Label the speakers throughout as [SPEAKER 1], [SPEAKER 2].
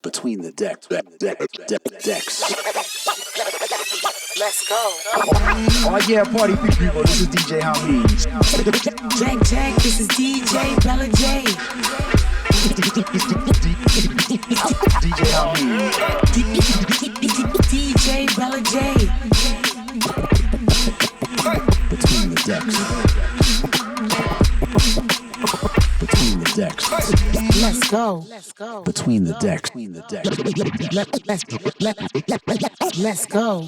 [SPEAKER 1] Between the decks.
[SPEAKER 2] Let's go.
[SPEAKER 1] Oh yeah, party people. This is DJ ha-MEEN.
[SPEAKER 2] Check. This is DJ Bella J.
[SPEAKER 1] DJ ha-MEEN.
[SPEAKER 2] DJ Bella J.
[SPEAKER 1] Between the decks. Between the decks.
[SPEAKER 2] Let's go.
[SPEAKER 1] Between the decks.
[SPEAKER 2] Let's go.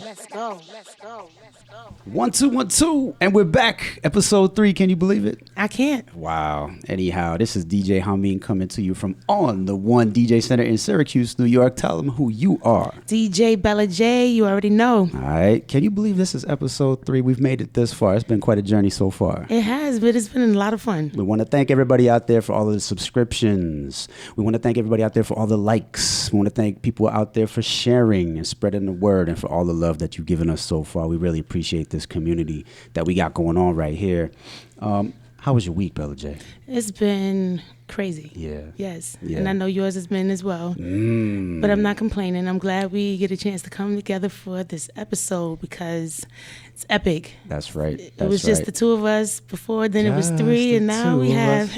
[SPEAKER 3] 1 2 1 2, and we're back. Episode 3. Can you believe it?
[SPEAKER 2] I can't.
[SPEAKER 3] Wow. Anyhow, this is DJ ha-MEEN coming to you from On the One DJ Center in Syracuse, New York. Tell them who you are.
[SPEAKER 2] DJ Bella J. You already know.
[SPEAKER 3] All right. Can you believe this is episode 3? We've made it this far. It's been quite a journey so far.
[SPEAKER 2] It has, but it's been a lot of fun.
[SPEAKER 3] We want to thank everybody out there for all of the subscriptions. We want to thank everybody out there for all the likes. We want to thank people out there for sharing and spreading the word and for all the love that you've given us so far. We really appreciate this community that we got going on right here. How was your week, Bella J?
[SPEAKER 2] It's been crazy.
[SPEAKER 3] Yeah.
[SPEAKER 2] Yes.
[SPEAKER 3] Yeah.
[SPEAKER 2] And I know yours has been as well. But I'm not complaining. I'm glad we get a chance to come together for this episode because it's epic.
[SPEAKER 3] That's right.
[SPEAKER 2] It was just the two of us before, then it was three, and now we have...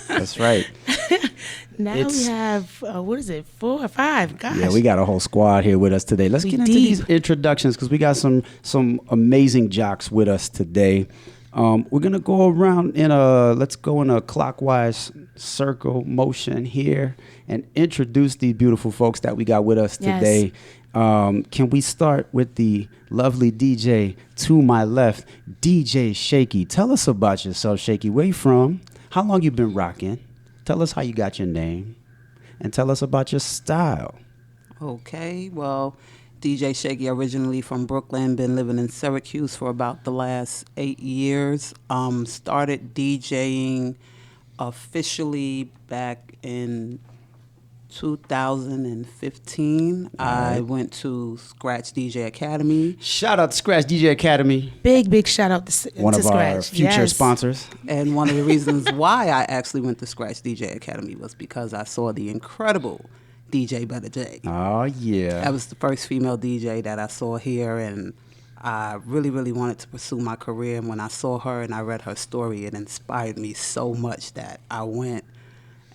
[SPEAKER 3] That's right.
[SPEAKER 2] Now we have, 4 or 5? Gosh.
[SPEAKER 3] Yeah, we got a whole squad here with us today. Let's get into these introductions because we got some amazing jocks with us today. We're going to go around let's go in a clockwise circle motion here and introduce these beautiful folks that we got with us today. Can we start with the lovely DJ to my left, DJ Shaykey? Tell us about yourself, Shaykey. Where you from? How long you been rocking? Tell us how you got your name and tell us about your style.
[SPEAKER 4] Okay, well, DJ Shaykey, originally from Brooklyn, been living in Syracuse for about the last 8 years. Started DJing officially back in 2015. I went to Scratch DJ Academy.
[SPEAKER 3] Shout out to Scratch DJ Academy.
[SPEAKER 2] Big shout out to
[SPEAKER 3] one of
[SPEAKER 2] Scratch.
[SPEAKER 3] our future sponsors.
[SPEAKER 4] And one of the reasons why I actually went to Scratch DJ Academy was because I saw the incredible DJ Bella J.
[SPEAKER 3] Oh, yeah.
[SPEAKER 4] That was the first female DJ that I saw here, and I really, really wanted to pursue my career. And when I saw her and I read her story, it inspired me so much that I went,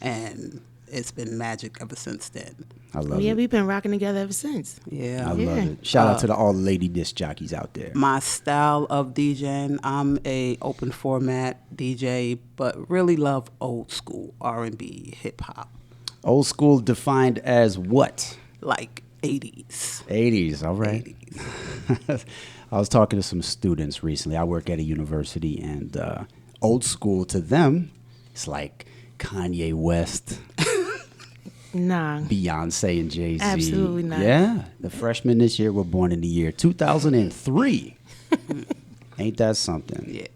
[SPEAKER 4] and it's been magic ever since then.
[SPEAKER 3] I love it.
[SPEAKER 2] Yeah, we've been rocking together ever since.
[SPEAKER 4] Yeah.
[SPEAKER 3] I love it. Shout out to all the lady disc jockeys out there.
[SPEAKER 4] My style of DJing, I'm a open format DJ, but really love old school R&B, hip hop.
[SPEAKER 3] Old school defined as what?
[SPEAKER 4] Like 80s.
[SPEAKER 3] 80s, all right.
[SPEAKER 4] 80s.
[SPEAKER 3] I was talking to some students recently. I work at a university, and old school to them, it's like Kanye West,
[SPEAKER 2] Nah.
[SPEAKER 3] Beyonce, and Jay-Z.
[SPEAKER 2] Absolutely not.
[SPEAKER 3] Yeah, the freshmen this year were born in the year 2003. Ain't that something?
[SPEAKER 4] Yeah.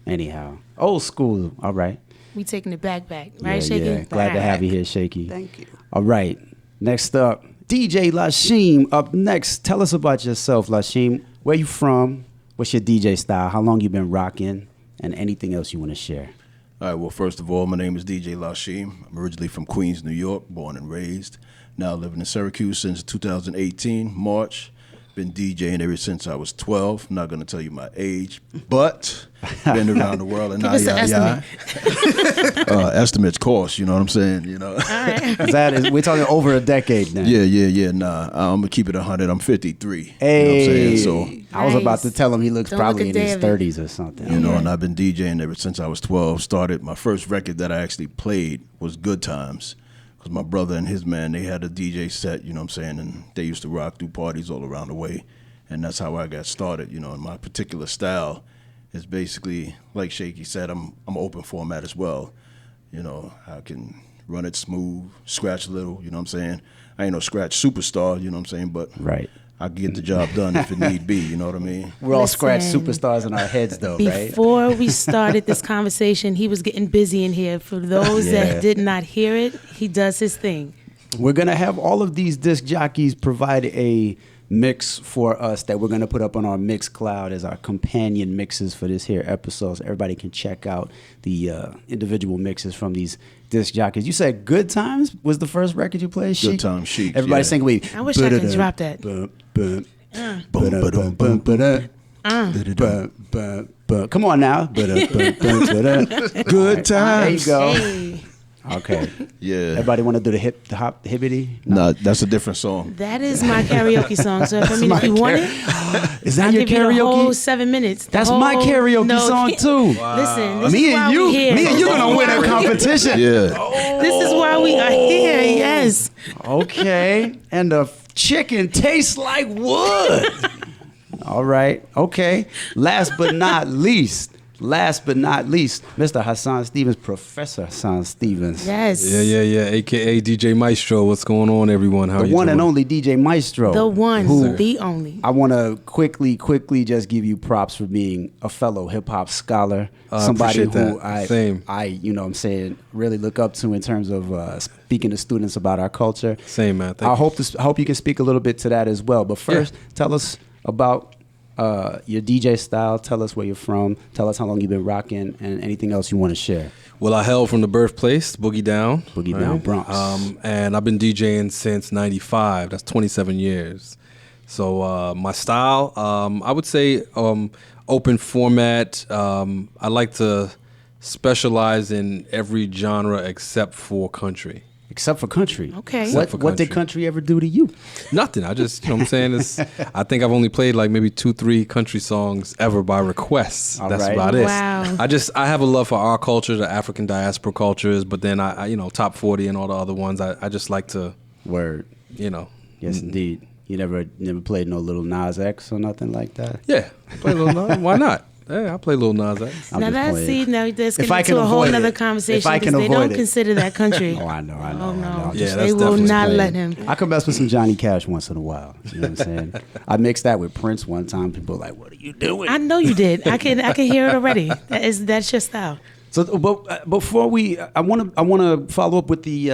[SPEAKER 3] Anyhow, old school, all right.
[SPEAKER 2] We taking it back, right,
[SPEAKER 3] Yeah,
[SPEAKER 2] Shaykey?
[SPEAKER 3] yeah. Glad to have you here, Shaykey.
[SPEAKER 4] Thank you.
[SPEAKER 3] All right. Next up, DJ Lasheem up next. Tell us about yourself, Lasheem. Where you from? What's your DJ style? How long you been rocking? And anything else you want to share?
[SPEAKER 5] All right, well, first of all, my name is DJ Lasheem. I'm originally from Queens, New York, born and raised. Now living in Syracuse since 2018, March. Been DJing ever since I was 12. I'm not going to tell you my age, but been around the world and estimates cost, you know what I'm saying? You know.
[SPEAKER 2] All right.
[SPEAKER 3] We're talking over a decade now.
[SPEAKER 5] Yeah. Nah, I'm going to keep it 100. I'm 53.
[SPEAKER 3] Hey.
[SPEAKER 5] You know what I'm saying? So,
[SPEAKER 3] I was about to tell him he looks
[SPEAKER 2] Don't
[SPEAKER 3] probably
[SPEAKER 2] look
[SPEAKER 3] in
[SPEAKER 2] a
[SPEAKER 3] his
[SPEAKER 2] day of
[SPEAKER 3] 30s or something.
[SPEAKER 5] you know, and I've been DJing ever since I was 12. Started, my first record that I actually played was Good Times. Because my brother and his man, they had a DJ set, you know what I'm saying, and they used to rock through parties all around the way. And that's how I got started, you know, and my particular style is basically, like Shaykey said, I'm open format as well. You know, I can run it smooth, scratch a little, you know what I'm saying. I ain't no scratch superstar, you know what I'm saying, but
[SPEAKER 3] Right.
[SPEAKER 5] I get the job done if it need be, you know what I mean?
[SPEAKER 3] We're all scratch
[SPEAKER 2] Listen,
[SPEAKER 3] superstars in our heads, though, right?
[SPEAKER 2] Before we started this conversation, he was getting busy in here. For those that did not hear it, he does his thing.
[SPEAKER 3] We're going to have all of these disc jockeys provide a mix for us that we're going to put up on our Mixcloud as our companion mixes for this here episode. So everybody can check out the individual mixes from these disc jockeys. You said Good Times was the first record you played?
[SPEAKER 5] Good Times, Chic.
[SPEAKER 3] Everybody sing with me.
[SPEAKER 2] I wish I could drop that.
[SPEAKER 3] Come on now. Good Times. There you go.
[SPEAKER 2] Hey.
[SPEAKER 3] Okay.
[SPEAKER 5] Yeah.
[SPEAKER 3] Everybody want to do the hop hibbity?
[SPEAKER 5] No, that's a different song.
[SPEAKER 2] That is my karaoke song. So if you want it,
[SPEAKER 3] Is that
[SPEAKER 2] I'll
[SPEAKER 3] your
[SPEAKER 2] give you the whole
[SPEAKER 3] karaoke?
[SPEAKER 2] 7 minutes.
[SPEAKER 3] That's my karaoke song too.
[SPEAKER 2] Listen, this
[SPEAKER 3] Me
[SPEAKER 2] is why
[SPEAKER 3] and you,
[SPEAKER 2] we here.
[SPEAKER 3] me and you gonna win that competition.
[SPEAKER 5] Yeah.
[SPEAKER 2] This is why we are here. Yes.
[SPEAKER 3] Okay. And the chicken tastes like wood. All right. Okay. Last but not least, Mr. Hassan Stevens, Professor Hassan Stevens.
[SPEAKER 2] Yes.
[SPEAKER 6] Yeah. AKA DJ Maestro. What's going on, everyone? How
[SPEAKER 3] The
[SPEAKER 6] you
[SPEAKER 3] one
[SPEAKER 6] doing?
[SPEAKER 3] and only DJ Maestro.
[SPEAKER 2] The one,
[SPEAKER 3] who-
[SPEAKER 2] the only.
[SPEAKER 3] I want to quickly just give you props for being a fellow hip hop scholar, somebody
[SPEAKER 6] appreciate
[SPEAKER 3] who
[SPEAKER 6] that. Same.
[SPEAKER 3] I you know what I'm saying, really look up to in terms of speaking to students about our culture.
[SPEAKER 6] Same, man.
[SPEAKER 3] I hope you can speak a little bit to that as well. But first, tell us about your DJ style. Tell us where you're from. Tell us how long you've been rocking, and anything else you want to share.
[SPEAKER 6] Well, I hail from the birthplace, Boogie Down.
[SPEAKER 3] Down, Bronx.
[SPEAKER 6] And I've been DJing since 95. That's 27 years. So my style, I would say open format. I like to specialize in every genre except for country.
[SPEAKER 3] Except for country.
[SPEAKER 2] Okay.
[SPEAKER 6] Except for
[SPEAKER 3] What did country ever do to you?
[SPEAKER 6] Nothing. I just, you know what I'm saying? I think I've only played like maybe 2-3 country songs ever by requests.
[SPEAKER 3] All
[SPEAKER 6] That's
[SPEAKER 3] right.
[SPEAKER 6] about it.
[SPEAKER 2] Wow.
[SPEAKER 6] I have a love for our culture, the African diaspora cultures, but then I top 40 and all the other ones. I just like to,
[SPEAKER 3] Word.
[SPEAKER 6] you know.
[SPEAKER 3] Yes, indeed. You never played no Little Nas X or nothing like that?
[SPEAKER 6] Yeah. Play Lil Nas. Why not? Yeah, I play Lil Nas X.
[SPEAKER 3] I'm
[SPEAKER 2] Now
[SPEAKER 3] just
[SPEAKER 2] that's
[SPEAKER 3] playing.
[SPEAKER 2] now that's
[SPEAKER 3] If I
[SPEAKER 2] getting
[SPEAKER 3] can
[SPEAKER 2] into a whole
[SPEAKER 3] avoid
[SPEAKER 2] nother
[SPEAKER 3] it.
[SPEAKER 2] conversation
[SPEAKER 3] If I
[SPEAKER 2] because
[SPEAKER 3] can
[SPEAKER 2] they
[SPEAKER 3] avoid
[SPEAKER 2] don't
[SPEAKER 3] it.
[SPEAKER 2] consider that country.
[SPEAKER 3] Oh, I know.
[SPEAKER 2] Oh no,
[SPEAKER 6] Yeah, that's
[SPEAKER 2] they will
[SPEAKER 6] definitely
[SPEAKER 2] not
[SPEAKER 3] playing.
[SPEAKER 2] let him.
[SPEAKER 3] I can mess with some Johnny Cash once in a while. You know what I'm saying? I mixed that with Prince one time. People were like, "What are you doing?"
[SPEAKER 2] I know you did. I can hear it already. That's your style.
[SPEAKER 3] So, but before I want to follow up with the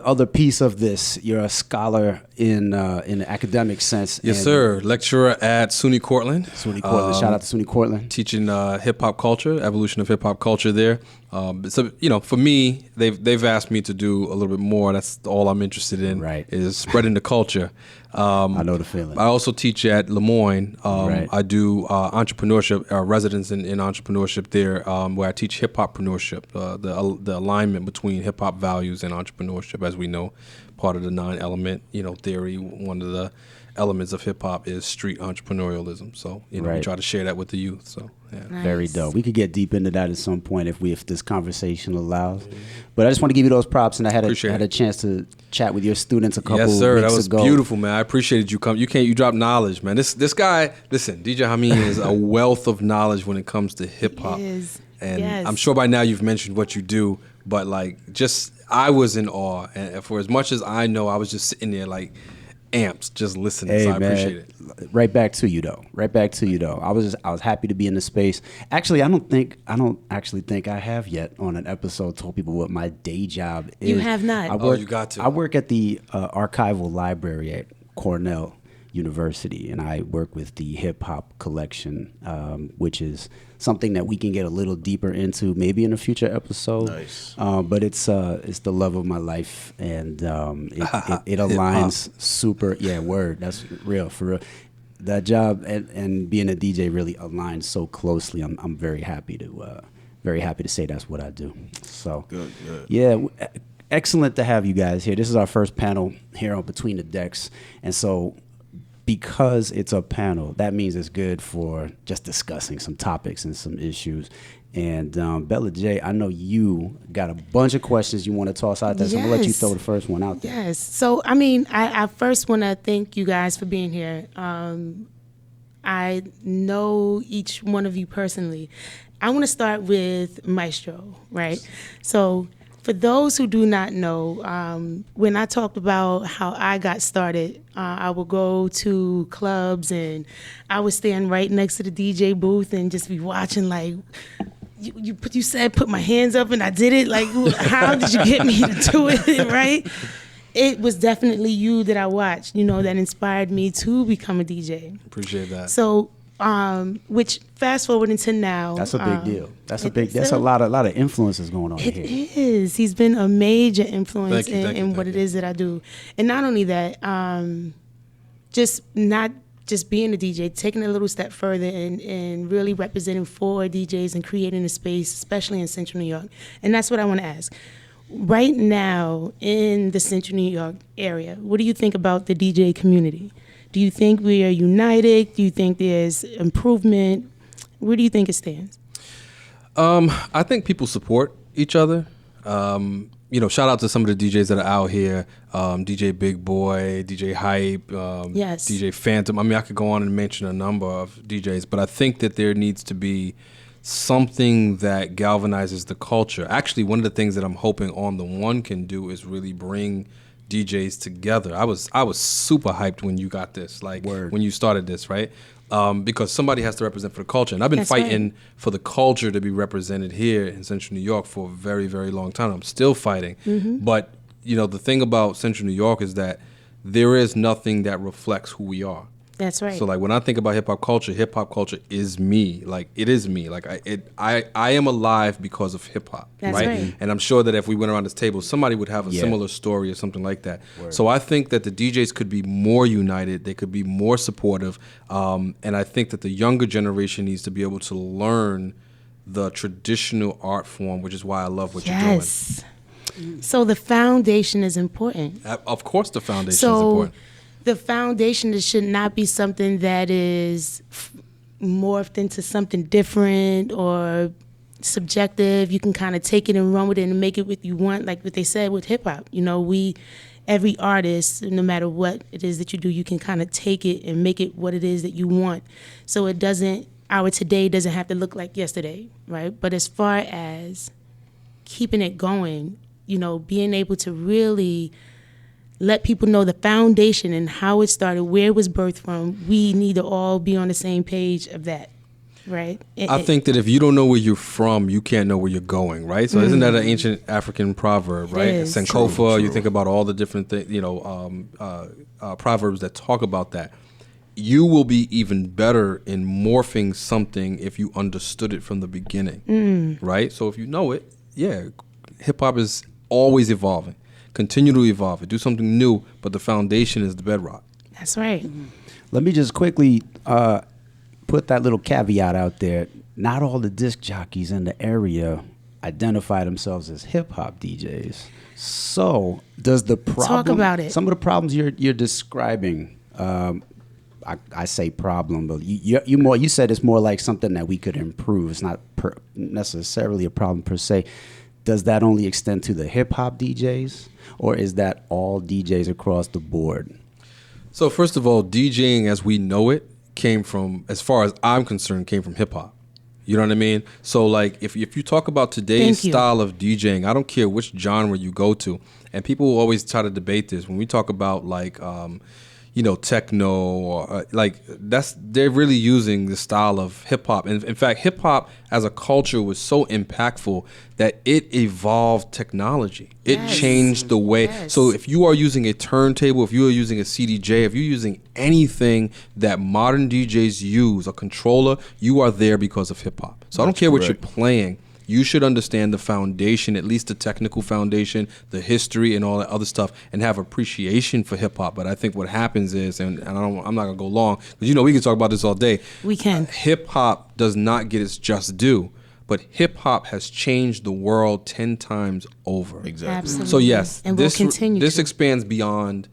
[SPEAKER 3] other piece of this. You're a scholar in the academic sense.
[SPEAKER 6] Yes,
[SPEAKER 3] and
[SPEAKER 6] sir. Lecturer at SUNY Cortland.
[SPEAKER 3] SUNY Cortland. Shout out to SUNY Cortland.
[SPEAKER 6] Teaching hip hop culture, evolution of hip hop culture there. So for me, they've asked me to do a little bit more. That's all I'm interested in.
[SPEAKER 3] Right.
[SPEAKER 6] Is spreading the culture.
[SPEAKER 3] I know the feeling.
[SPEAKER 6] I also teach at Lemoyne.
[SPEAKER 3] Right.
[SPEAKER 6] I do entrepreneurship, residence in entrepreneurship there, where I teach hip hoppreneurship, the alignment between hip hop values and entrepreneurship. As we know, part of the 9-element theory. One of the elements of hip hop is street entrepreneurialism. So we
[SPEAKER 3] Right.
[SPEAKER 6] try to share that with the youth. So yeah.
[SPEAKER 2] Nice.
[SPEAKER 3] Very dope. We could get deep into that at some point if this conversation allows. But I just want to give you those props, and I had a chance to chat with your students a couple
[SPEAKER 6] yes, sir.
[SPEAKER 3] weeks
[SPEAKER 6] That was
[SPEAKER 3] ago.
[SPEAKER 6] beautiful, man. I appreciated you come. You dropped knowledge, man. This guy, listen, DJ ha-MEEN is a wealth of knowledge when it comes to hip hop.
[SPEAKER 2] He is.
[SPEAKER 6] And
[SPEAKER 2] Yes.
[SPEAKER 6] I'm sure by now you've mentioned what you do, but I was in awe. And for as much as I know, I was just sitting there like amped, just listening.
[SPEAKER 3] Hey,
[SPEAKER 6] so I
[SPEAKER 3] man.
[SPEAKER 6] appreciate it.
[SPEAKER 3] Right back to you though. I was happy to be in the space. Actually, I don't actually think I have yet on an episode told people what my day job is.
[SPEAKER 2] You have not.
[SPEAKER 6] You got to.
[SPEAKER 3] I work at the archival library at Cornell University, and I work with the hip hop collection, which is something that we can get a little deeper into maybe in a future episode.
[SPEAKER 5] Nice.
[SPEAKER 3] But it's the love of my life, and it aligns super. Yeah, word. That's real for real. That job and being a DJ really aligns so closely. I'm very happy to say that's what I do. So
[SPEAKER 5] Good.
[SPEAKER 3] yeah. Excellent to have you guys here. This is our first panel here on Between the Decks, and so because it's a panel, that means it's good for just discussing some topics and some issues. And Bella J, I know you got a bunch of questions you want to toss out there, so I'm gonna let you
[SPEAKER 2] Yes.
[SPEAKER 3] throw the first one out there.
[SPEAKER 2] Yes. So, I first want to thank you guys for being here. I know each one of you personally. I want to start with Maestro, right? So, for those who do not know, when I talked about how I got started, I would go to clubs and I would stand right next to the DJ booth and just be watching like, you said put my hands up and I did it. Like, how did you get me to do it, right? It was definitely you that I watched, that inspired me to become a DJ.
[SPEAKER 6] Appreciate that.
[SPEAKER 2] So which fast forward into now.
[SPEAKER 3] That's a big deal. That's a lot of influences going on
[SPEAKER 2] It
[SPEAKER 3] here.
[SPEAKER 2] is. He's been a major influence
[SPEAKER 6] Thank you,
[SPEAKER 2] in what it is that I do. And not only that, not just being a DJ, taking a little step further and really representing for DJs and creating a space, especially in Central New York. And that's what I want to ask. Right now in the Central New York area, what do you think about the DJ community? Do you think we are united? Do you think there's improvement? Where do you think it stands?
[SPEAKER 6] I think people support each other. Shout out to some of the DJs that are out here. DJ Big Boy, DJ Hype,
[SPEAKER 2] Yes.
[SPEAKER 6] DJ Phantom. I mean, I could go on and mention a number of DJs, but I think that there needs to be something that galvanizes the culture. Actually, one of the things that I'm hoping On The One can do is really bring DJs together. I was super hyped when you got this, when you started this, right? Because somebody has to represent for the culture. And I've been fighting for the culture to be represented here in Central New York for a very, very long time. I'm still fighting. Mm-hmm. But, the thing about Central New York is that there is nothing that reflects who we are.
[SPEAKER 2] That's right.
[SPEAKER 6] So when I think about hip hop culture is me. It is me. I am alive because of hip hop.
[SPEAKER 2] That's right.
[SPEAKER 6] And I'm sure that if we went around this table, somebody would have a similar story or something like that. Word. So I think that the DJs could be more united. They could be more supportive. And I think that the younger generation needs to be able to learn the traditional art form, which is why I love what you're doing.
[SPEAKER 2] Yes. So the foundation is important.
[SPEAKER 6] Of course the foundation is important.
[SPEAKER 2] The foundation should not be something that is morphed into something different or subjective. You can kind of take it and run with it and make it what you want, like what they said with hip hop. Every artist, no matter what it is that you do, you can kind of take it and make it what it is that you want. So our today doesn't have to look like yesterday, right? But as far as keeping it going, being able to really let people know the foundation and how it started, where it was birthed from. We need to all be on the same page of that, right?
[SPEAKER 6] I think that if you don't know where you're from, you can't know where you're going, right? So isn't that an ancient African proverb, right? Sankofa, true. You think about all the different things, proverbs that talk about that. You will be even better in morphing something if you understood it from the beginning, right? So if you know it, hip-hop is always evolving. Continue to evolve it. Do something new, but the foundation is the bedrock.
[SPEAKER 2] That's right.
[SPEAKER 3] Let me just quickly put that little caveat out there. Not all the disc jockeys in the area identify themselves as hip-hop DJs. So does the problem...
[SPEAKER 2] Talk about it.
[SPEAKER 3] Some of the problems you're describing, I say problem, but you said it's more like something that we could improve. It's not necessarily a problem per se. Does that only extend to the hip-hop DJs, or is that all DJs across the board?
[SPEAKER 6] So first of all, DJing as we know it came from, as far as I'm concerned, came from hip-hop. You know what I mean? So if you talk about today's style of DJing, I don't care which genre you go to, and people will always try to debate this. When we talk about techno or they're really using the style of hip hop. And in fact, hip hop as a culture was so impactful that it evolved technology. It changed the way. Yes. So if you are using a turntable, if you are using a CDJ, if you're using anything that modern DJs use, a controller, you are there because of hip hop. So I don't care what you're playing. You should understand the foundation, at least the technical foundation, the history and all that other stuff, and have appreciation for hip-hop. But I think what happens is, and I'm not going to go long, because we can talk about this all day.
[SPEAKER 2] We can.
[SPEAKER 6] Hip-hop does not get its just due, but hip-hop has changed the world 10 times over.
[SPEAKER 5] Exactly.
[SPEAKER 2] Absolutely.
[SPEAKER 6] So yes,
[SPEAKER 2] and we'll continue
[SPEAKER 6] this
[SPEAKER 2] to.
[SPEAKER 6] expands beyond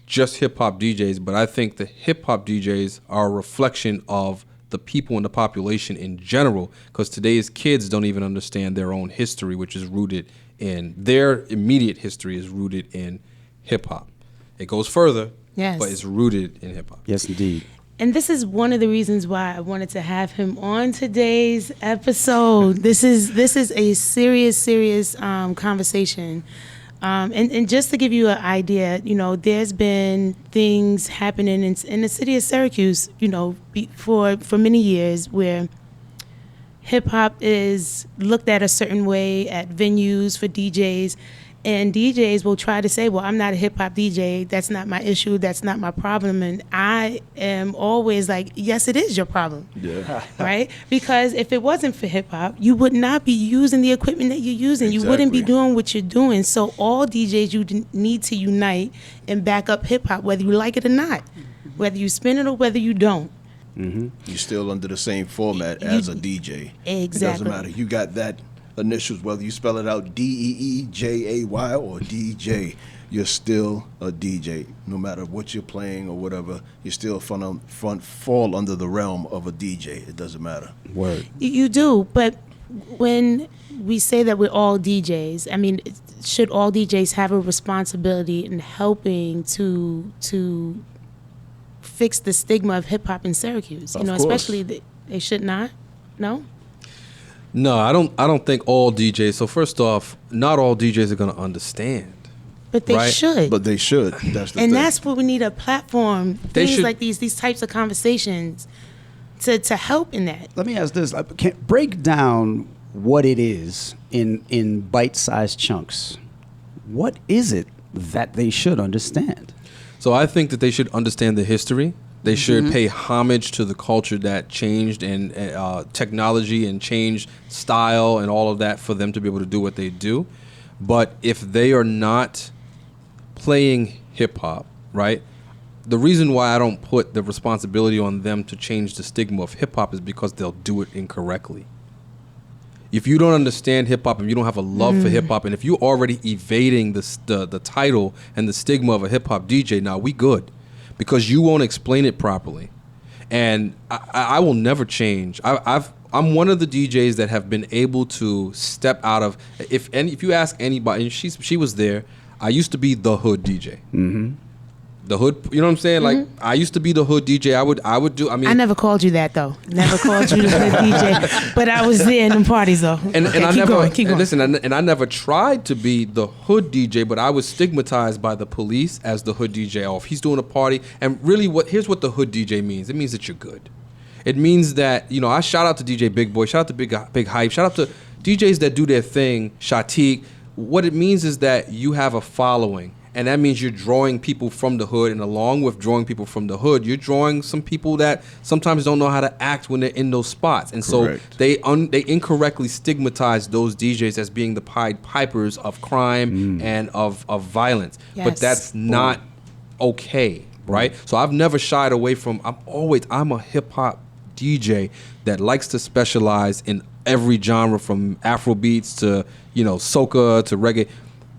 [SPEAKER 6] just hip-hop DJs, but I think the hip-hop DJs are a reflection of the people in the population in general, because today's kids don't even understand their own history, which is rooted in their immediate history is rooted in hip hop. It goes further, but it's rooted in hip hop.
[SPEAKER 3] Yes, indeed.
[SPEAKER 2] And this is one of the reasons why I wanted to have him on today's episode. This is a serious conversation. And just to give you an idea, there's been things happening in the city of Syracuse, for many years where hip hop is looked at a certain way at venues for DJs, And DJs will try to say, well, I'm not a hip hop DJ. That's not my issue. That's not my problem. And I am always like, yes, it is your problem.
[SPEAKER 5] Yeah.
[SPEAKER 2] Right? Because if it wasn't for hip hop, you would not be using the equipment that you're using.
[SPEAKER 5] Exactly.
[SPEAKER 2] You wouldn't be doing what you're doing. So all DJs, you need to unite and back up hip hop, whether you like it or not, whether you spin it or whether you don't.
[SPEAKER 5] You're still under the same format as a DJ.
[SPEAKER 2] Exactly.
[SPEAKER 5] It doesn't matter. You got that initials, whether you spell it out DEEJAY or DJ, you're still a DJ. No matter what you're playing or whatever, you still fall under the realm of a DJ. It doesn't matter.
[SPEAKER 3] Word.
[SPEAKER 2] You do, but when we say that we're all DJs, I mean, should all DJs have a responsibility in helping to fix the stigma of hip hop in Syracuse?
[SPEAKER 5] Of course.
[SPEAKER 2] Especially they should not. No.
[SPEAKER 6] No, I don't think all DJs. So first off, not all DJs are going to understand.
[SPEAKER 2] But they
[SPEAKER 6] Right.
[SPEAKER 2] should.
[SPEAKER 5] But they should. That's the thing.
[SPEAKER 2] And that's what we need, a platform,
[SPEAKER 6] They
[SPEAKER 2] things
[SPEAKER 6] should-
[SPEAKER 2] like these types of conversations to help in that.
[SPEAKER 3] Let me ask this: break down what it is in bite-sized chunks. What is it that they should understand?
[SPEAKER 6] So I think that they should understand the history. They should pay homage to the culture that changed and technology and changed style and all of that for them to be able to do what they do. But if they are not playing hip hop, right? The reason why I don't put the responsibility on them to change the stigma of hip hop is because they'll do it incorrectly. If you don't understand hip hop and you don't have a love for hip hop, and if you're already evading the title and the stigma of a hip hop DJ, now we good, because you won't explain it properly. And I will never change. I'm one of the DJs that have been able to step out of. If you ask anybody, and she was there. I used to be the hood DJ. The hood, you know what I'm saying? Like, I used to be the hood DJ. I would do. I mean,
[SPEAKER 2] I never called you that though. Never called you the hood DJ. But I was there in them parties though.
[SPEAKER 6] And
[SPEAKER 2] Okay,
[SPEAKER 6] I
[SPEAKER 2] keep
[SPEAKER 6] never
[SPEAKER 2] going, keep going.
[SPEAKER 6] listen. And I never tried to be the hood DJ, but I was stigmatized by the police as the hood DJ. Oh, if he's doing a party, and really, here's what the hood DJ means. It means that you're good. It means that, I shout out to DJ Big Boy, shout out to Big Hype, shout out to DJs that do their thing, Shaykey. What it means is that you have a following, and that means you're drawing people from the hood, and along with drawing people from the hood, you're drawing some people that sometimes don't know how to act when they're in those spots. And
[SPEAKER 5] Correct.
[SPEAKER 6] so they incorrectly stigmatize those DJs as being the Pied Pipers of crime and of violence.
[SPEAKER 2] Yes.
[SPEAKER 6] But that's not okay, right? So I've never shied away from, I'm a hip hop DJ that likes to specialize in every genre, from Afro beats to, soca to reggae.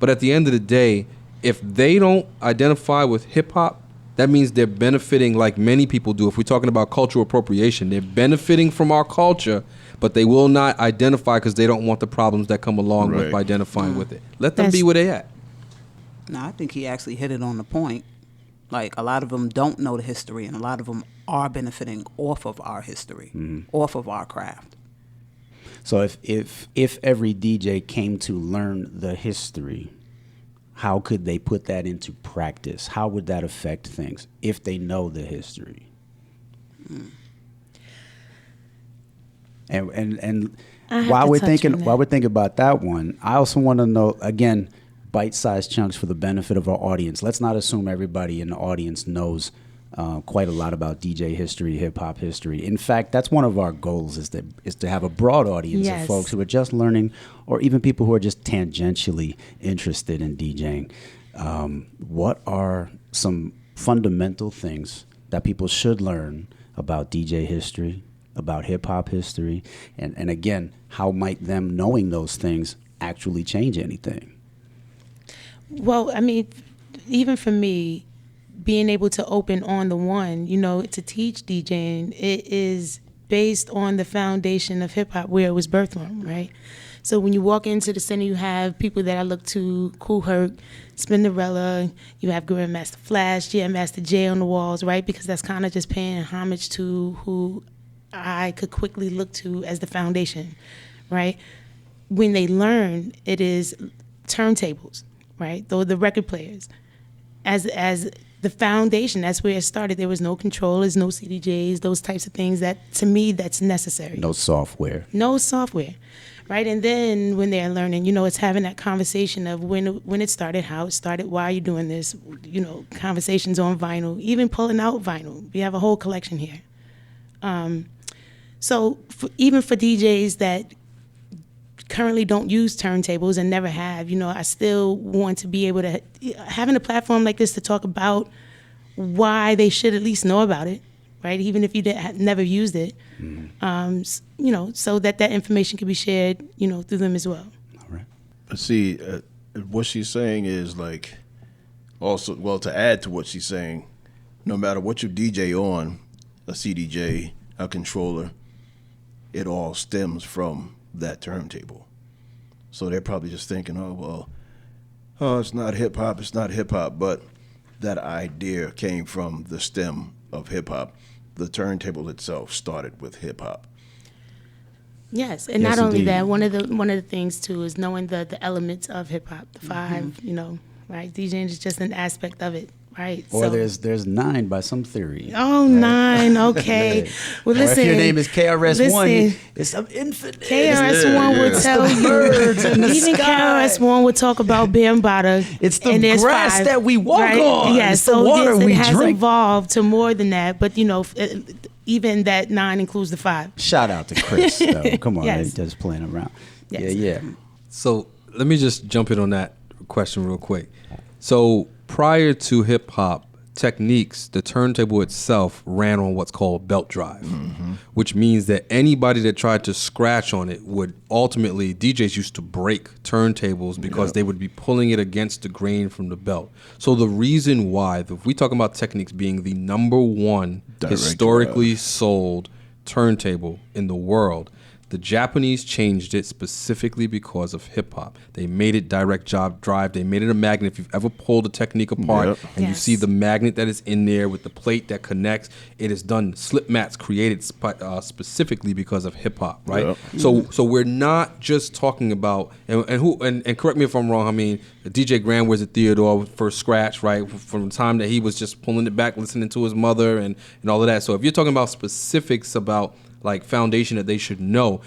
[SPEAKER 6] But at the end of the day, if they don't identify with hip hop, that means they're benefiting like many people do. If we're talking about cultural appropriation, they're benefiting from our culture, but they will not identify because they don't want the problems that come along with
[SPEAKER 5] Right.
[SPEAKER 6] identifying with it. Let them
[SPEAKER 2] That's-
[SPEAKER 6] be where they at.
[SPEAKER 4] No, I think he actually hit it on the point. Like, a lot of them don't know the history, and a lot of them are benefiting off of our history, off of our craft.
[SPEAKER 3] So if every DJ came to learn the history, how could they put that into practice? How would that affect things if they know the history? And
[SPEAKER 2] I have
[SPEAKER 3] while
[SPEAKER 2] to
[SPEAKER 3] we're
[SPEAKER 2] touch
[SPEAKER 3] thinking
[SPEAKER 2] on that.
[SPEAKER 3] while we're thinking about that one, I also want to know, again, bite-sized chunks for the benefit of our audience. Let's not assume everybody in the audience knows quite a lot about DJ history, hip-hop history. In fact, that's one of our goals, is to have a broad audience
[SPEAKER 2] Yes.
[SPEAKER 3] of folks who are just learning, or even people who are just tangentially interested in DJing. What are some fundamental things that people should learn about DJ history, about hip-hop history, and again, how might them knowing those things actually change anything?
[SPEAKER 2] Well, I mean, even for me, being able to open on the one, to teach DJing, it is based on the foundation of hip hop, where it was birthed from, right? So when you walk into the center, you have people that I look to, Kool Herc, Spinderella, you have Grandmaster Flash, Jam Master J on the walls, right? Because that's kind of just paying homage to who I could quickly look to as the foundation, right? When they learn, it is turntables, right? Though the record players, as the foundation, that's where it started. There was no controllers, no CDJs, those types of things that, to me, that's necessary.
[SPEAKER 3] No software.
[SPEAKER 2] No software, right? And then when they're learning, it's having that conversation of when it started, how it started, why are you doing this, conversations on vinyl, even pulling out vinyl. We have a whole collection here. So even for DJs that currently don't use turntables and never have, I still want to be able to, having a platform like this to talk about why they should at least know about it, right? Even if you never used it, so that information can be shared, through them as well.
[SPEAKER 3] All right.
[SPEAKER 5] But see, what she's saying is like, also, well, to add to what she's saying, no matter what you DJ on, a CDJ, a controller, it all stems from that turntable. So they're probably just thinking, it's not hip hop, but that idea came from the stem of hip hop. The turntable itself started with hip hop.
[SPEAKER 2] Yes, and
[SPEAKER 3] Yes,
[SPEAKER 2] not only
[SPEAKER 3] indeed.
[SPEAKER 2] that, one of the things too is knowing the elements of hip hop, the five, right? DJing is just an aspect of it, right?
[SPEAKER 3] Or there's 9 by some theory.
[SPEAKER 2] Oh, 9, okay. Well,
[SPEAKER 3] Or
[SPEAKER 2] listen.
[SPEAKER 3] if your name is KRS-One,
[SPEAKER 2] listen.
[SPEAKER 3] it's some infinite.
[SPEAKER 2] KRS-One would tell you.
[SPEAKER 3] birds in the
[SPEAKER 2] Even
[SPEAKER 3] sky.
[SPEAKER 2] KRS-One would talk about Bambaataa.
[SPEAKER 3] It's the
[SPEAKER 2] and there's
[SPEAKER 3] grass
[SPEAKER 2] 5,
[SPEAKER 3] that we walk on.
[SPEAKER 2] Yeah,
[SPEAKER 3] It's the
[SPEAKER 2] so
[SPEAKER 3] water
[SPEAKER 2] yes,
[SPEAKER 3] we
[SPEAKER 2] it has
[SPEAKER 3] drink.
[SPEAKER 2] evolved to more than that. But even that 9 includes the 5.
[SPEAKER 3] Shout out to Chris, though. Come on,
[SPEAKER 2] Yes.
[SPEAKER 3] just playing around.
[SPEAKER 2] Yes.
[SPEAKER 3] Yeah.
[SPEAKER 6] So let me just jump in on that question real quick. So prior to hip hop techniques, the turntable itself ran on what's called belt drive, which means that anybody that tried to scratch on it would ultimately, DJs used to break turntables because they would be pulling it against the grain from the belt. So the reason why, if we talk about Technics being the number one
[SPEAKER 5] Direct
[SPEAKER 6] historically sold turntable in the world, the Japanese changed it specifically because of hip hop. They made it direct drive. They made it a magnet. If you've ever pulled a Technique apart and you see the magnet that is in there with the plate that connects, it is done. Slip mats created specifically because of hip hop, right? So we're not just talking about and correct me if I'm wrong. I mean, DJ Grand Wizard Theodore first scratch, right? From the time that he was just pulling it back, listening to his mother and all of that. So if you're talking about specifics about like foundation that they should know.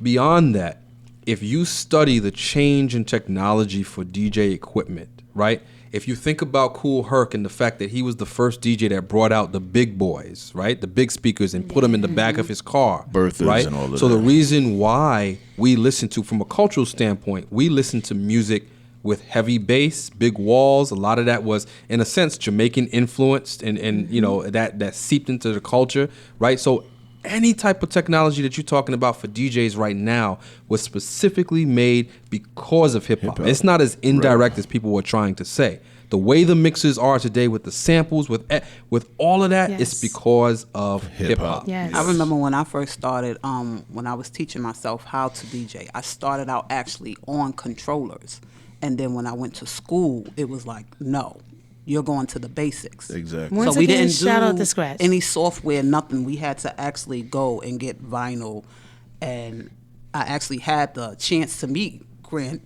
[SPEAKER 6] Beyond that, if you study the change in technology for DJ equipment, right? If you think about Kool Herc and the fact that he was the first DJ that brought out the big boys, right? The big speakers and put them in the back of his car.
[SPEAKER 5] Berthas
[SPEAKER 6] right?
[SPEAKER 5] and all of
[SPEAKER 6] So
[SPEAKER 5] that.
[SPEAKER 6] the reason why we listen to, from a cultural standpoint, we listen to music with heavy bass, big walls. A lot of that was, in a sense, Jamaican influenced and that seeped into the culture, right? So any type of technology that you're talking about for DJs right now was specifically made because of hip-hop. It's not as indirect as people were trying to say. The way the mixes are today with the samples, with all of that, it's because of hip-hop.
[SPEAKER 2] Yes.
[SPEAKER 4] I remember when I first started, when I was teaching myself how to DJ, I started out actually on controllers. And then when I went to school, it was like, no. You're going to the basics.
[SPEAKER 5] Exactly.
[SPEAKER 2] Once
[SPEAKER 4] so we
[SPEAKER 2] again,
[SPEAKER 4] didn't
[SPEAKER 2] shout out
[SPEAKER 4] do
[SPEAKER 2] to Scratch.
[SPEAKER 4] any software, nothing. We had to actually go and get vinyl. And I actually had the chance to meet Grand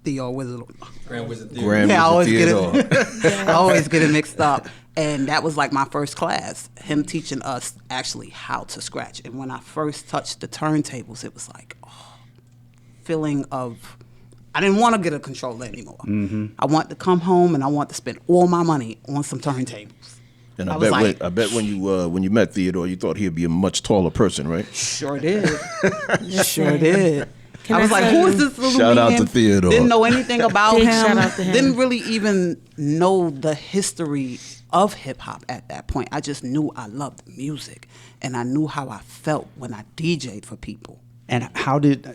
[SPEAKER 4] Wizard.
[SPEAKER 6] Grand Wizard
[SPEAKER 5] Grand
[SPEAKER 4] Yeah, I always
[SPEAKER 5] Wizard
[SPEAKER 4] get
[SPEAKER 5] Theodore.
[SPEAKER 4] it. I always get it mixed up. And that was like my first class, him teaching us actually how to scratch. And when I first touched the turntables, it was like, feeling of, I didn't want to get a controller anymore. I want to come home and I want to spend all my money on some turntables.
[SPEAKER 5] And
[SPEAKER 4] I was like,
[SPEAKER 5] I bet when you met Theodore, you thought he'd be a much taller person, right?
[SPEAKER 4] Sure did. Sure did. I was
[SPEAKER 2] I
[SPEAKER 4] like,
[SPEAKER 2] tell
[SPEAKER 4] who
[SPEAKER 2] you-
[SPEAKER 4] is this little
[SPEAKER 5] Shout out
[SPEAKER 4] man?
[SPEAKER 5] to Theodore.
[SPEAKER 4] Didn't know anything about
[SPEAKER 2] Big
[SPEAKER 4] him.
[SPEAKER 2] shout out to him.
[SPEAKER 4] Didn't really even know the history of hip hop at that point. I just knew I loved music and I knew how I felt when I DJ'd for people.
[SPEAKER 3] And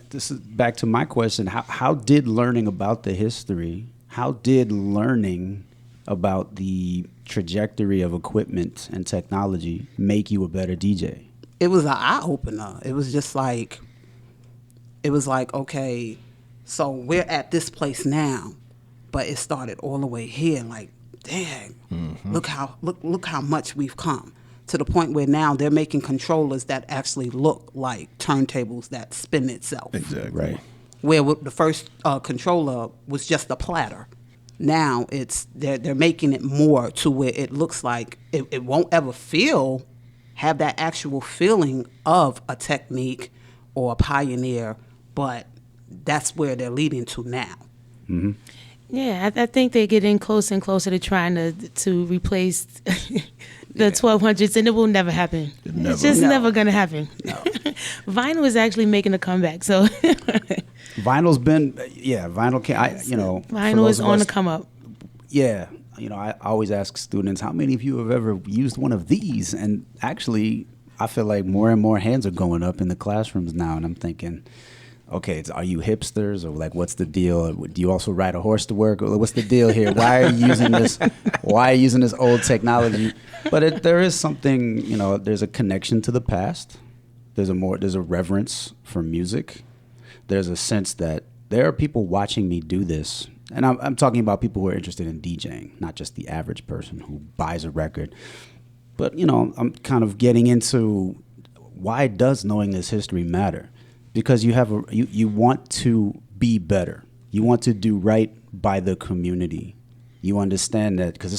[SPEAKER 3] this is back to my question, how did learning about the history, how did learning about the trajectory of equipment and technology make you a better DJ?
[SPEAKER 4] It was an eye opener. It was just like, okay, so we're at this place now, but it started all the way here. Like, dang, look how much we've come. To the point where now they're making controllers that actually look like turntables that spin itself.
[SPEAKER 5] Exactly.
[SPEAKER 3] Right.
[SPEAKER 4] Where the first controller was just a platter. Now they're making it more to where it looks like it won't ever have that actual feeling of a Technique or a Pioneer but that's where they're leading to now.
[SPEAKER 3] Mm-hmm.
[SPEAKER 2] Yeah, I think they're getting closer and closer to trying to replace the 1200s, and it will never happen. It's just never going to happen. No. Vinyl is actually making a comeback, so
[SPEAKER 3] vinyl's been vinyl
[SPEAKER 2] vinyl is on the come up.
[SPEAKER 3] Yeah, I always ask students, how many of you have ever used one of these? And actually, I feel like more and more hands are going up in the classrooms now, and I'm thinking, okay, are you hipsters, or like, what's the deal? Do you also ride a horse to work? Or what's the deal here? Why are you using this? Why are you using this old technology? But there is something, there's a connection to the past. There's a reverence for music. There's a sense that there are people watching me do this. And I'm talking about people who are interested in DJing, not just the average person who buys a record. But, I'm kind of getting into, why does knowing this history matter? Because you want to be better. You want to do right by the community. You understand that, because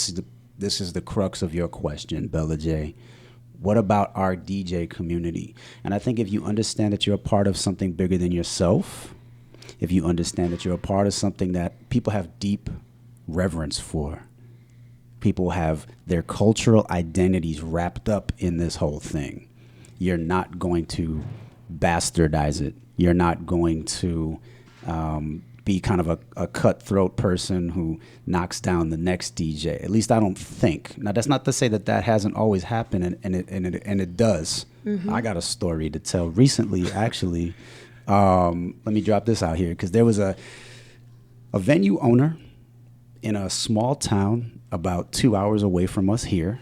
[SPEAKER 3] this is the crux of your question, Bella J. What about our DJ community? And I think if you understand that you're a part of something bigger than yourself, if you understand that you're a part of something that people have deep reverence for, people have their cultural identities wrapped up in this whole thing, you're not going to bastardize it. You're not going to be kind of a cutthroat person who knocks down the next DJ. At least I don't think. Now, that's not to say that hasn't always happened, and it does. Mm-hmm. I got a story to tell. Recently, actually, let me drop this out here, because there was a venue owner in a small town about 2 hours away from us here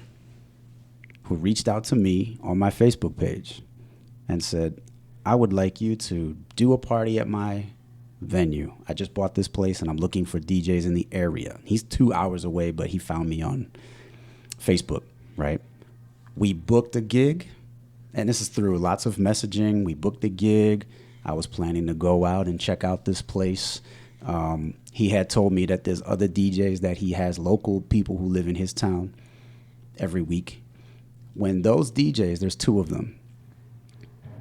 [SPEAKER 3] who reached out to me on my Facebook page and said, I would like you to do a party at my venue. I just bought this place and I'm looking for DJs in the area. He's 2 hours away, but he found me on Facebook, right? We booked a gig, and this is through lots of messaging. We booked a gig. I was planning to go out and check out this place. He had told me that there's other DJs that he has, local people who live in his town, every week. When those DJs, there's two of them,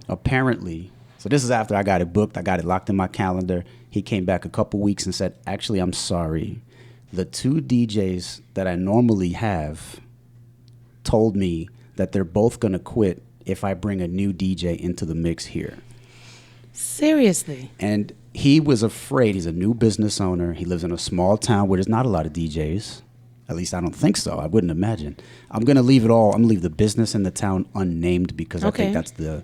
[SPEAKER 3] apparently, so this is after I got it booked, I got it locked in my calendar. He came back a couple weeks and said, actually, I'm sorry. The two DJs that I normally have told me that they're both going to quit if I bring a new DJ into the mix here.
[SPEAKER 2] Seriously? And
[SPEAKER 3] he was afraid. He's a new business owner. He lives in a small town where there's not a lot of DJs. At least I don't think so. I wouldn't imagine. I'm going to leave it all. I'm going to leave the business in the town unnamed, because I think that's the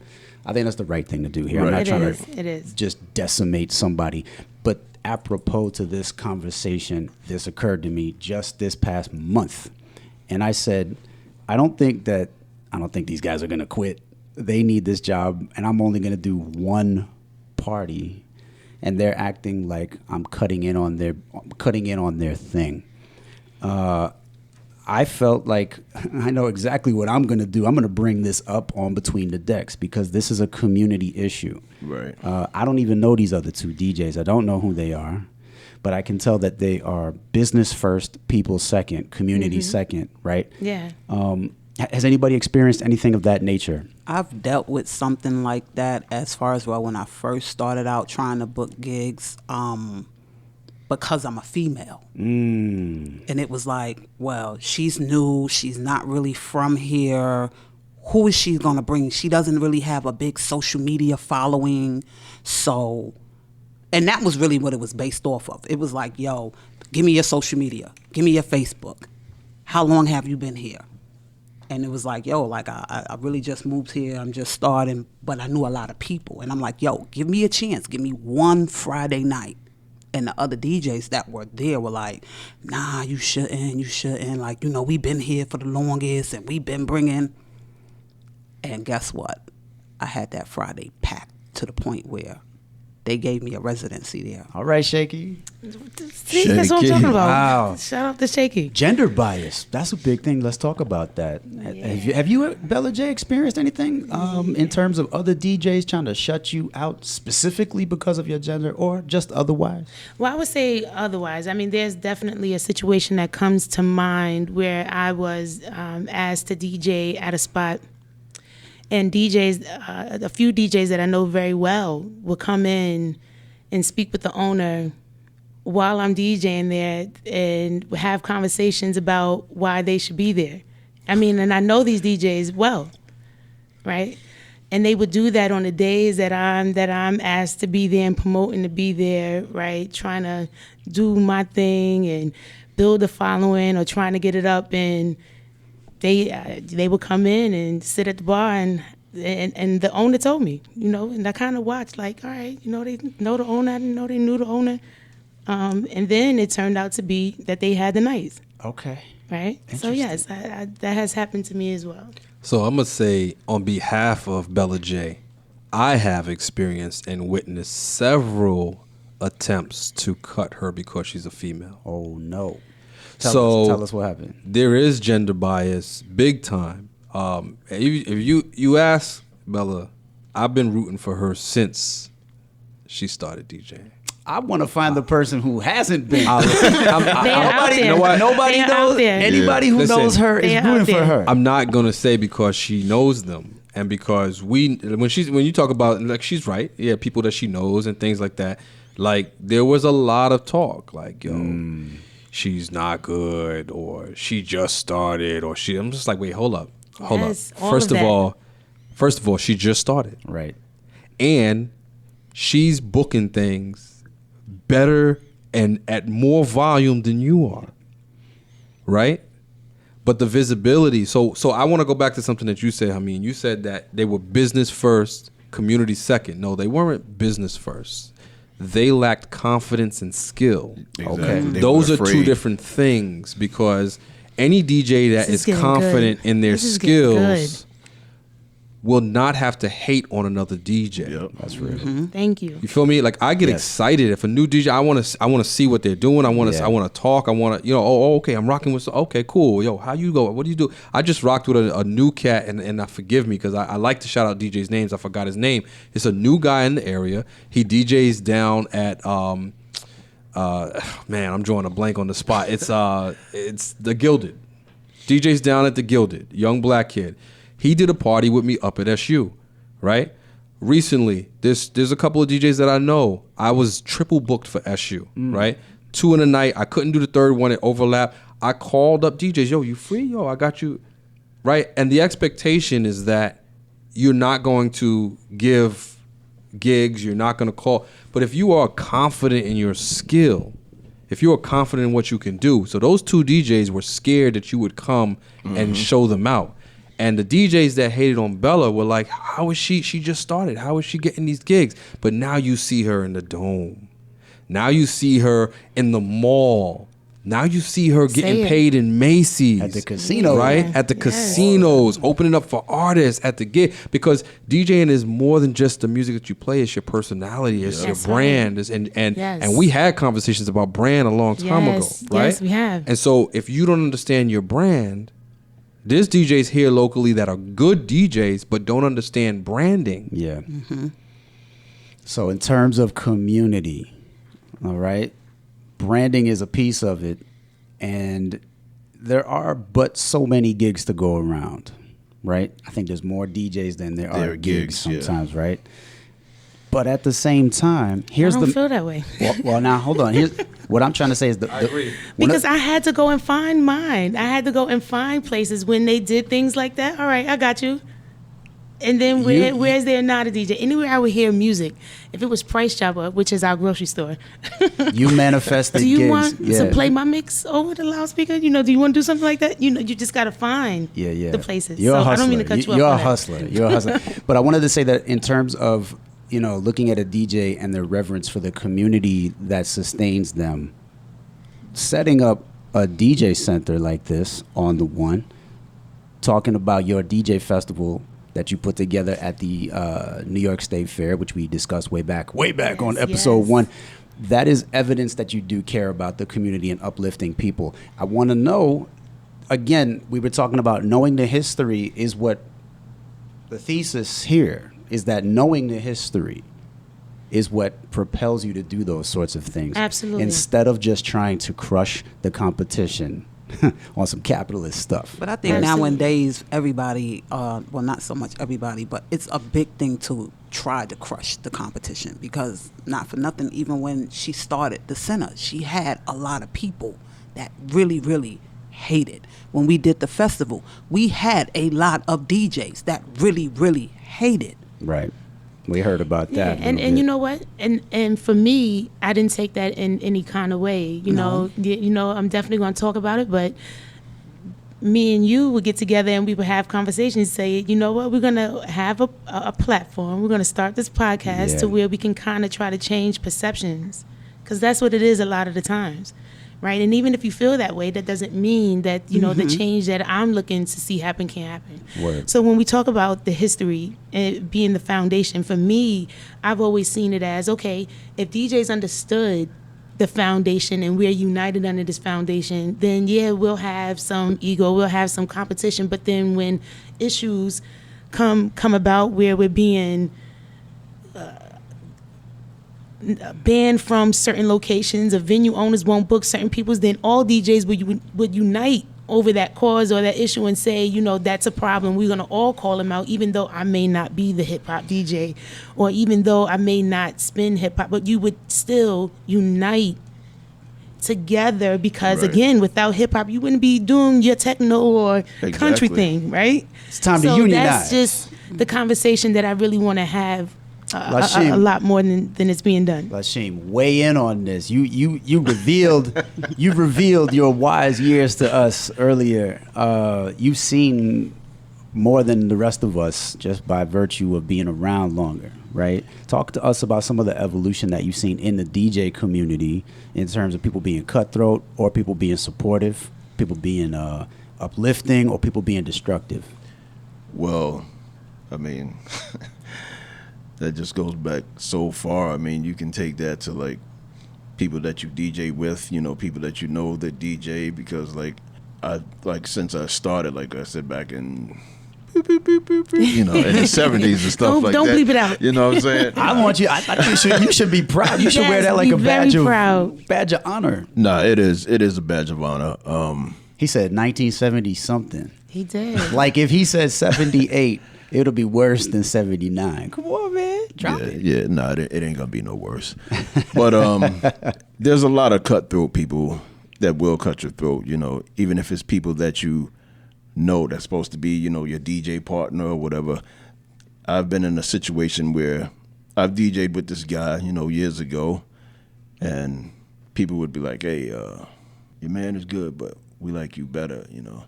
[SPEAKER 3] right thing to do here.
[SPEAKER 5] Right.
[SPEAKER 3] I'm not trying to just decimate somebody. But apropos to this conversation, this occurred to me just this past month. And I said, I don't think these guys are going to quit. They need this job, and I'm only going to do one party. And they're acting like I'm cutting in on their thing. I felt like I know exactly what I'm going to do. I'm going to bring this up on Between the Decks, because this is a community issue.
[SPEAKER 5] Right.
[SPEAKER 3] I don't even know these other two DJs. I don't know who they are, but I can tell that they are business first, people second, community second, right?
[SPEAKER 2] Yeah.
[SPEAKER 3] Has anybody experienced anything of that nature?
[SPEAKER 4] I've dealt with something like that as far as, when I first started out trying to book gigs, because I'm a female. And it was like, well, she's new. She's not really from here. Who is she going to bring? She doesn't really have a big social media following. So, and that was really what it was based off of. It was like, yo, give me your social media. Give me your Facebook. How long have you been here? And it was like, yo, like I really just moved here. I'm just starting, but I knew a lot of people. And I'm like, yo, give me a chance. Give me one Friday night. And the other DJs that were there were like, nah, you shouldn't. Like, we've been here for the longest, and we've been bringing. And guess what? I had that Friday packed to the point where they gave me a residency there.
[SPEAKER 3] All right, Shaykey.
[SPEAKER 2] See, that's what I'm talking about.
[SPEAKER 3] Wow.
[SPEAKER 2] Shout out to Shaykey.
[SPEAKER 3] Gender bias. That's a big thing. Let's talk about that. Yeah. Have you, Bella J, experienced anything in terms of other DJs trying to shut you out specifically because of your gender, or just otherwise?
[SPEAKER 2] Well, I would say otherwise. I mean, there's definitely a situation that comes to mind where I was asked to DJ at a spot. And DJs, a few DJs that I know very well will come in and speak with the owner while I'm DJing there and have conversations about why they should be there. I mean, and I know these DJs well, right? And they would do that on the days that I'm asked to be there and promoting to be there, right? Trying to do my thing and build a following or trying to get it up. And they would come in and sit at the bar and the owner told me, and I kind of watched like, all right, they know the owner. I didn't know they knew the owner. And then it turned out to be that they had the nights.
[SPEAKER 3] Okay.
[SPEAKER 2] Right? So yes, that has happened to me as well.
[SPEAKER 6] So I'm going to say on behalf of Bella J, I have experienced and witnessed several attempts to cut her because she's a female.
[SPEAKER 3] Oh, no.
[SPEAKER 6] Tell
[SPEAKER 3] us what happened.
[SPEAKER 6] There is gender bias, big time. If you ask Bella, I've been rooting for her since she started DJing.
[SPEAKER 3] I want to find the person who hasn't been.
[SPEAKER 2] Nobody
[SPEAKER 3] knows. Anybody who knows her is rooting for her.
[SPEAKER 6] I'm not gonna say because she knows them, and because when you talk about, like, she's right. Yeah, people that she knows and things like that. Like, there was a lot of talk, like, she's not good, or she just started, or I'm just like, wait, hold up. First of all, she just started.
[SPEAKER 3] Right.
[SPEAKER 6] And she's booking things better and at more volume than you are. Right? But the visibility, so I want to go back to something that you said, ha-MEEN. You said that they were business first, community second. No, they weren't business first. They lacked confidence and skill.
[SPEAKER 5] Exactly.
[SPEAKER 6] Okay.
[SPEAKER 5] They
[SPEAKER 6] Those
[SPEAKER 5] were
[SPEAKER 6] are two
[SPEAKER 5] afraid.
[SPEAKER 6] different things, because any DJ that is confident in their skills will not have to hate on another DJ.
[SPEAKER 5] Yep,
[SPEAKER 3] that's real.
[SPEAKER 2] Mm-hmm. Thank you.
[SPEAKER 6] You feel me? Like, I get excited if a new DJ. I want to see what they're doing. I want to talk. I want to okay, I'm rocking with. Okay, cool. Yo, how you go? What do you do? I just rocked with a new cat, and forgive me because I like to shout out DJs' names. I forgot his name. It's a new guy in the area. He DJs down at man, I'm drawing a blank on the spot. It's the Gilded. DJs down at the Gilded. Young black kid. He did a party with me up at SU, right? Recently, there's a couple of DJs that I know. I was triple booked for SU, right? 2 in the night. I couldn't do the third one. It overlapped. I called up DJs. Yo, you free? Yo, I got you. Right? And the expectation is that you're not going to give gigs. You're not going to call. But if you are confident in your skill, if you are confident in what you can do. So those 2 DJs were scared that you would come and show them out. And the DJs that hated on Bella were like, how is she just started. How is she getting these gigs? But now you see her in the Dome. Now you see her in the mall. Now you see her getting paid in Macy's.
[SPEAKER 3] At the casino.
[SPEAKER 6] Right? At the casinos, opening up for artists at the gig. Because DJing is more than just the music that you play. It's your personality. It's your brand. And we had conversations about brand a long time ago. Right?
[SPEAKER 2] Yes, we have.
[SPEAKER 6] And so if you don't understand your brand, there's DJs here locally that are good DJs but don't understand branding.
[SPEAKER 3] Yeah. So in terms of community, all right, branding is a piece of it, and there are but so many gigs to go around, right? I think there's more DJs than there are gigs sometimes, right? But at the same time,
[SPEAKER 2] I don't feel that way.
[SPEAKER 3] Well, now hold on. Here's what I'm trying to say is
[SPEAKER 6] I agree.
[SPEAKER 2] Because I had to go and find mine. I had to go and find places when they did things like that. All right, I got you. And then where's there not a DJ? Anywhere I would hear music, if it was Price Chopper, which is our grocery store.
[SPEAKER 3] You manifested.
[SPEAKER 2] Do you
[SPEAKER 3] gigs.
[SPEAKER 2] want to play my mix over the loudspeaker? Do you want to do something like that? You just got to find the places.
[SPEAKER 3] You're a hustler.
[SPEAKER 2] I don't mean to cut you off.
[SPEAKER 3] You're a hustler. You're a hustler. But I wanted to say that in terms of looking at a DJ and their reverence for the community that sustains them, setting up a DJ center like this on the one, talking about your DJ festival that you put together at the New York State Fair, which we discussed way back on episode 1. That is evidence that you do care about the community and uplifting people. I want to know, again, we were talking about knowing the history is what the thesis here is, that knowing the history is what propels you to do those sorts of things.
[SPEAKER 2] Absolutely.
[SPEAKER 3] Instead of just trying to crush the competition, on some capitalist stuff.
[SPEAKER 4] But I think nowadays everybody, well, not so much everybody, but it's a big thing to try to crush the competition, because not for nothing, even when she started the center, she had a lot of people that really, really hated. When we did the festival, we had a lot of DJs that really, really hated.
[SPEAKER 3] Right. We heard about that.
[SPEAKER 2] And you know what? And for me, I didn't take that in any kind of way. You know, I'm definitely going to talk about it, but me and you would get together and we would have conversations, say, you know what, we're going to have a platform. We're going to start this podcast to where we can kind of try to change perceptions, because that's what it is a lot of the times. Right, and even if you feel that way, that doesn't mean that, you know, the change that I'm looking to see happen can't happen.
[SPEAKER 3] Word.
[SPEAKER 2] So when we talk about the history being the foundation, for me, I've always seen it as, okay, if DJs understood the foundation and we're united under this foundation, then yeah, we'll have some ego, we'll have some competition. But then when issues come about where we're being banned from certain locations, or venue owners won't book certain people, then all DJs would unite over that cause or that issue and say, you know, that's a problem. We're going to all call them out, even though I may not be the hip hop DJ, or even though I may not spin hip hop, but you would still unite together, because again, without hip hop, you wouldn't be doing your techno or country thing, right?
[SPEAKER 3] It's time to unionize.
[SPEAKER 2] That's just the conversation that I really want to have. A lot more than it's being done.
[SPEAKER 3] Lasheem, weigh in on this. You revealed your wise years to us earlier. You've seen more than the rest of us just by virtue of being around longer, right? Talk to us about some of the evolution that you've seen in the DJ community in terms of people being cutthroat, or people being supportive, people being uplifting, or people being destructive.
[SPEAKER 5] Well, I mean, that just goes back so far. I mean, you can take that to like people that you DJ with, you know, people that you know that DJ, because since I started, like I said, back in in the 70s and stuff like that.
[SPEAKER 2] Don't bleep it out.
[SPEAKER 5] You know what I'm saying?
[SPEAKER 3] I want you. I think you should be proud. You should wear that like a badge of honor.
[SPEAKER 5] Nah, it is a badge of honor.
[SPEAKER 3] He said 1970 something.
[SPEAKER 2] He did.
[SPEAKER 3] Like if he said 78. It'll be worse than 79. Come on, man. Drop it.
[SPEAKER 5] Yeah, no, it ain't going to be no worse. But there's a lot of cutthroat people that will cut your throat, you know, even if it's people that you know that's supposed to be, you know, your DJ partner or whatever. I've been in a situation where I've DJ'd with this guy, you know, years ago, and people would be like, hey, your man is good, but we like you better, you know.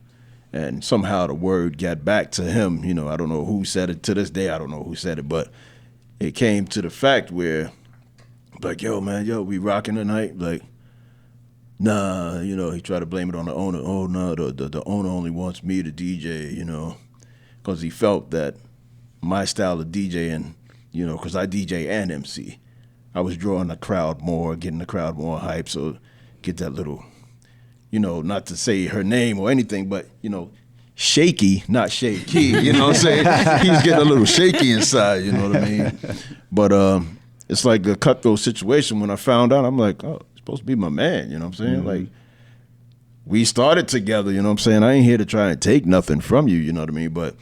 [SPEAKER 5] And somehow the word got back to him. You know, I don't know who said it. To this day, I don't know who said it. But it came to the fact where, like, yo, man, we rocking tonight. Like, nah, you know, he tried to blame it on the owner. Oh, no, the owner only wants me to DJ, you know, because he felt that my style of DJing, you know, because I DJ and MC, I was drawing the crowd more, getting the crowd more hype. So get that little, you know, not to say her name or anything, but, you know, Shaykey, not Shaykey, you know what I'm saying? He's getting a little shaky inside, you know what I mean? But it's like a cutthroat situation. When I found out, I'm like, oh, it's supposed to be my man, you know what I'm saying? Mm-hmm. Like, we started together, you know what I'm saying? I ain't here to try and take nothing from you, you know what I mean? But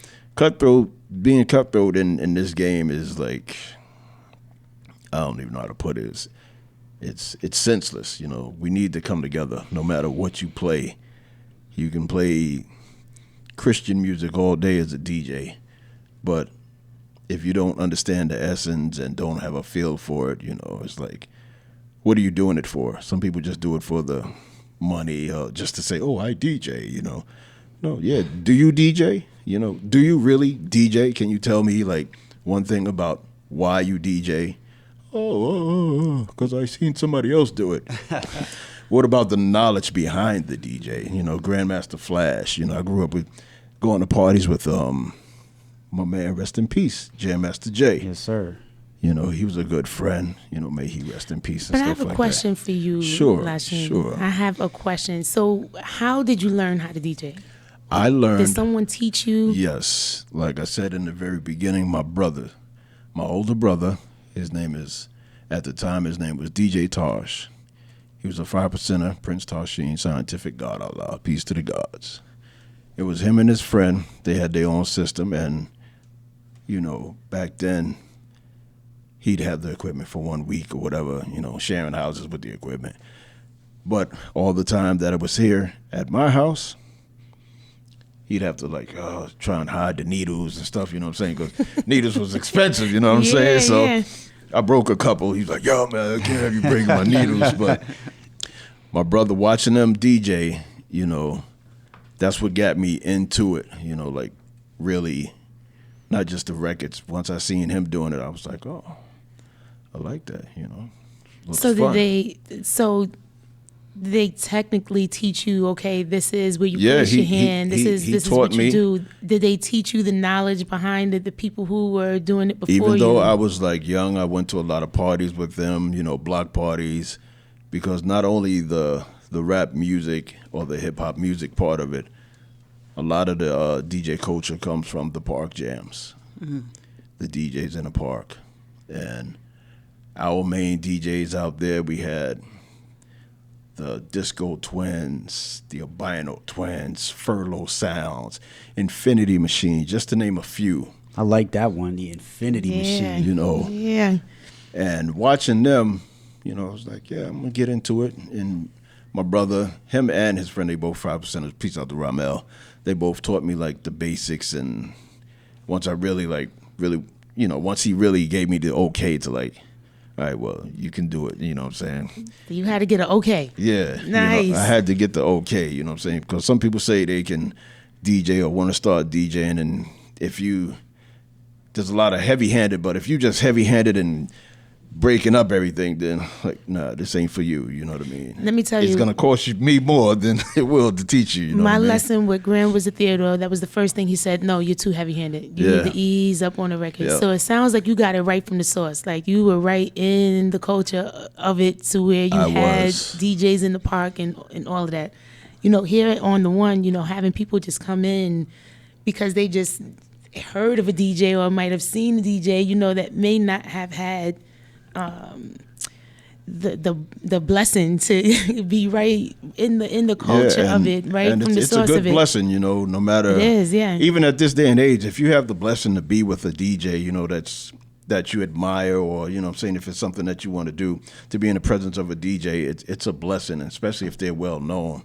[SPEAKER 5] being cutthroat in this game is like, I don't even know how to put it. It's senseless, you know. We need to come together no matter what you play. You can play Christian music all day as a DJ, but if you don't understand the essence and don't have a feel for it, you know, it's like, what are you doing it for? Some people just do it for the money, just to say, oh, I DJ, you know. No, yeah, do you DJ? You know, do you really DJ? Can you tell me, like, one thing about why you DJ? Oh, because I seen somebody else do it. What about the knowledge behind the DJ? You know, Grandmaster Flash. You know, I grew up with going to parties with my man, rest in peace, Jam Master Jay.
[SPEAKER 3] Yes, sir.
[SPEAKER 5] You know, he was a good friend. You know, may he rest in peace and
[SPEAKER 2] but
[SPEAKER 5] stuff like that.
[SPEAKER 2] I have a question for you,
[SPEAKER 5] Sure,
[SPEAKER 2] Lasheem.
[SPEAKER 5] sure.
[SPEAKER 2] I have a question. So how did you learn how to DJ?
[SPEAKER 5] I learned.
[SPEAKER 2] Did someone teach you?
[SPEAKER 5] Yes. Like I said in the very beginning, my older brother, at the time, his name was DJ Tosh. He was a 5%er, Prince Tasheen, Scientific God Out Loud, Peace to the Gods. It was him and his friend. They had their own system, and, you know, back then, he'd have the equipment for 1 week or whatever, you know, sharing houses with the equipment. But all the time that it was here at my house, he'd have to, like, try and hide the needles and stuff, you know what I'm saying? Because needles was expensive, you know what I'm saying? So I broke a couple. He's like, yo, man, I can't have you breaking my needles. But my brother watching them DJ, you know, that's what got me into it, you know, like really, not just the records. Once I seen him doing it, I was like, oh, I like that, you know. Looks
[SPEAKER 2] So
[SPEAKER 5] fun.
[SPEAKER 2] did they technically teach you, okay, this is where you place your hand, this is what you do? Did they teach you the knowledge behind it, the people who were doing it before you?
[SPEAKER 5] Even though I was like young, I went to a lot of parties with them, you know, block parties, because not only the rap music or the hip hop music part of it, a lot of the DJ culture comes from the park jams, the DJs in the park. And our main DJs out there, we had the Disco Twins, the Albino Twins, Furlough Sounds, Infinity Machine, just to name a few.
[SPEAKER 3] I like that one, the Infinity Machine.
[SPEAKER 5] You know.
[SPEAKER 2] Yeah.
[SPEAKER 5] And watching them, you know, I was like, yeah, I'm going to get into it. And my brother, him and his friend, they both 5%ers, peace out to Ramel. They both taught me, like, the basics. And once I really, you know, once he really gave me the okay to, like, all right, well, you can do it, you know what I'm saying?
[SPEAKER 2] You had to get an okay.
[SPEAKER 5] Yeah.
[SPEAKER 2] Nice.
[SPEAKER 5] You know, I had to get the okay, you know what I'm saying? Because some people say they can DJ or want to start DJing, and there's a lot of heavy-handed, but if you just heavy-handed and breaking up everything, then, like, nah, this ain't for you, you know what I mean?
[SPEAKER 2] Let me tell you.
[SPEAKER 5] It's going to cost me more than it will to teach you, you know
[SPEAKER 2] My
[SPEAKER 5] what I mean?
[SPEAKER 2] lesson with Graham was at Theodore. That was the first thing he said. No, you're too heavy-handed. You need to ease up on the record.
[SPEAKER 5] Yeah.
[SPEAKER 2] So it sounds like you got it right from the source. Like you were right in the culture of it, to where you had DJs in the park and all of that. You know, here on the one, you know, having people just come in because they just heard of a DJ or might have seen a DJ, you know, that may not have had the blessing to be right in the culture of it, right
[SPEAKER 5] and
[SPEAKER 2] from the source of it.
[SPEAKER 5] It's a good blessing, you know, no matter.
[SPEAKER 2] It is, yeah.
[SPEAKER 5] Even at this day and age, if you have the blessing to be with a DJ, you know, that you admire, or, you know what I'm saying, if it's something that you want to do, to be in the presence of a DJ, it's a blessing, especially if they're well known.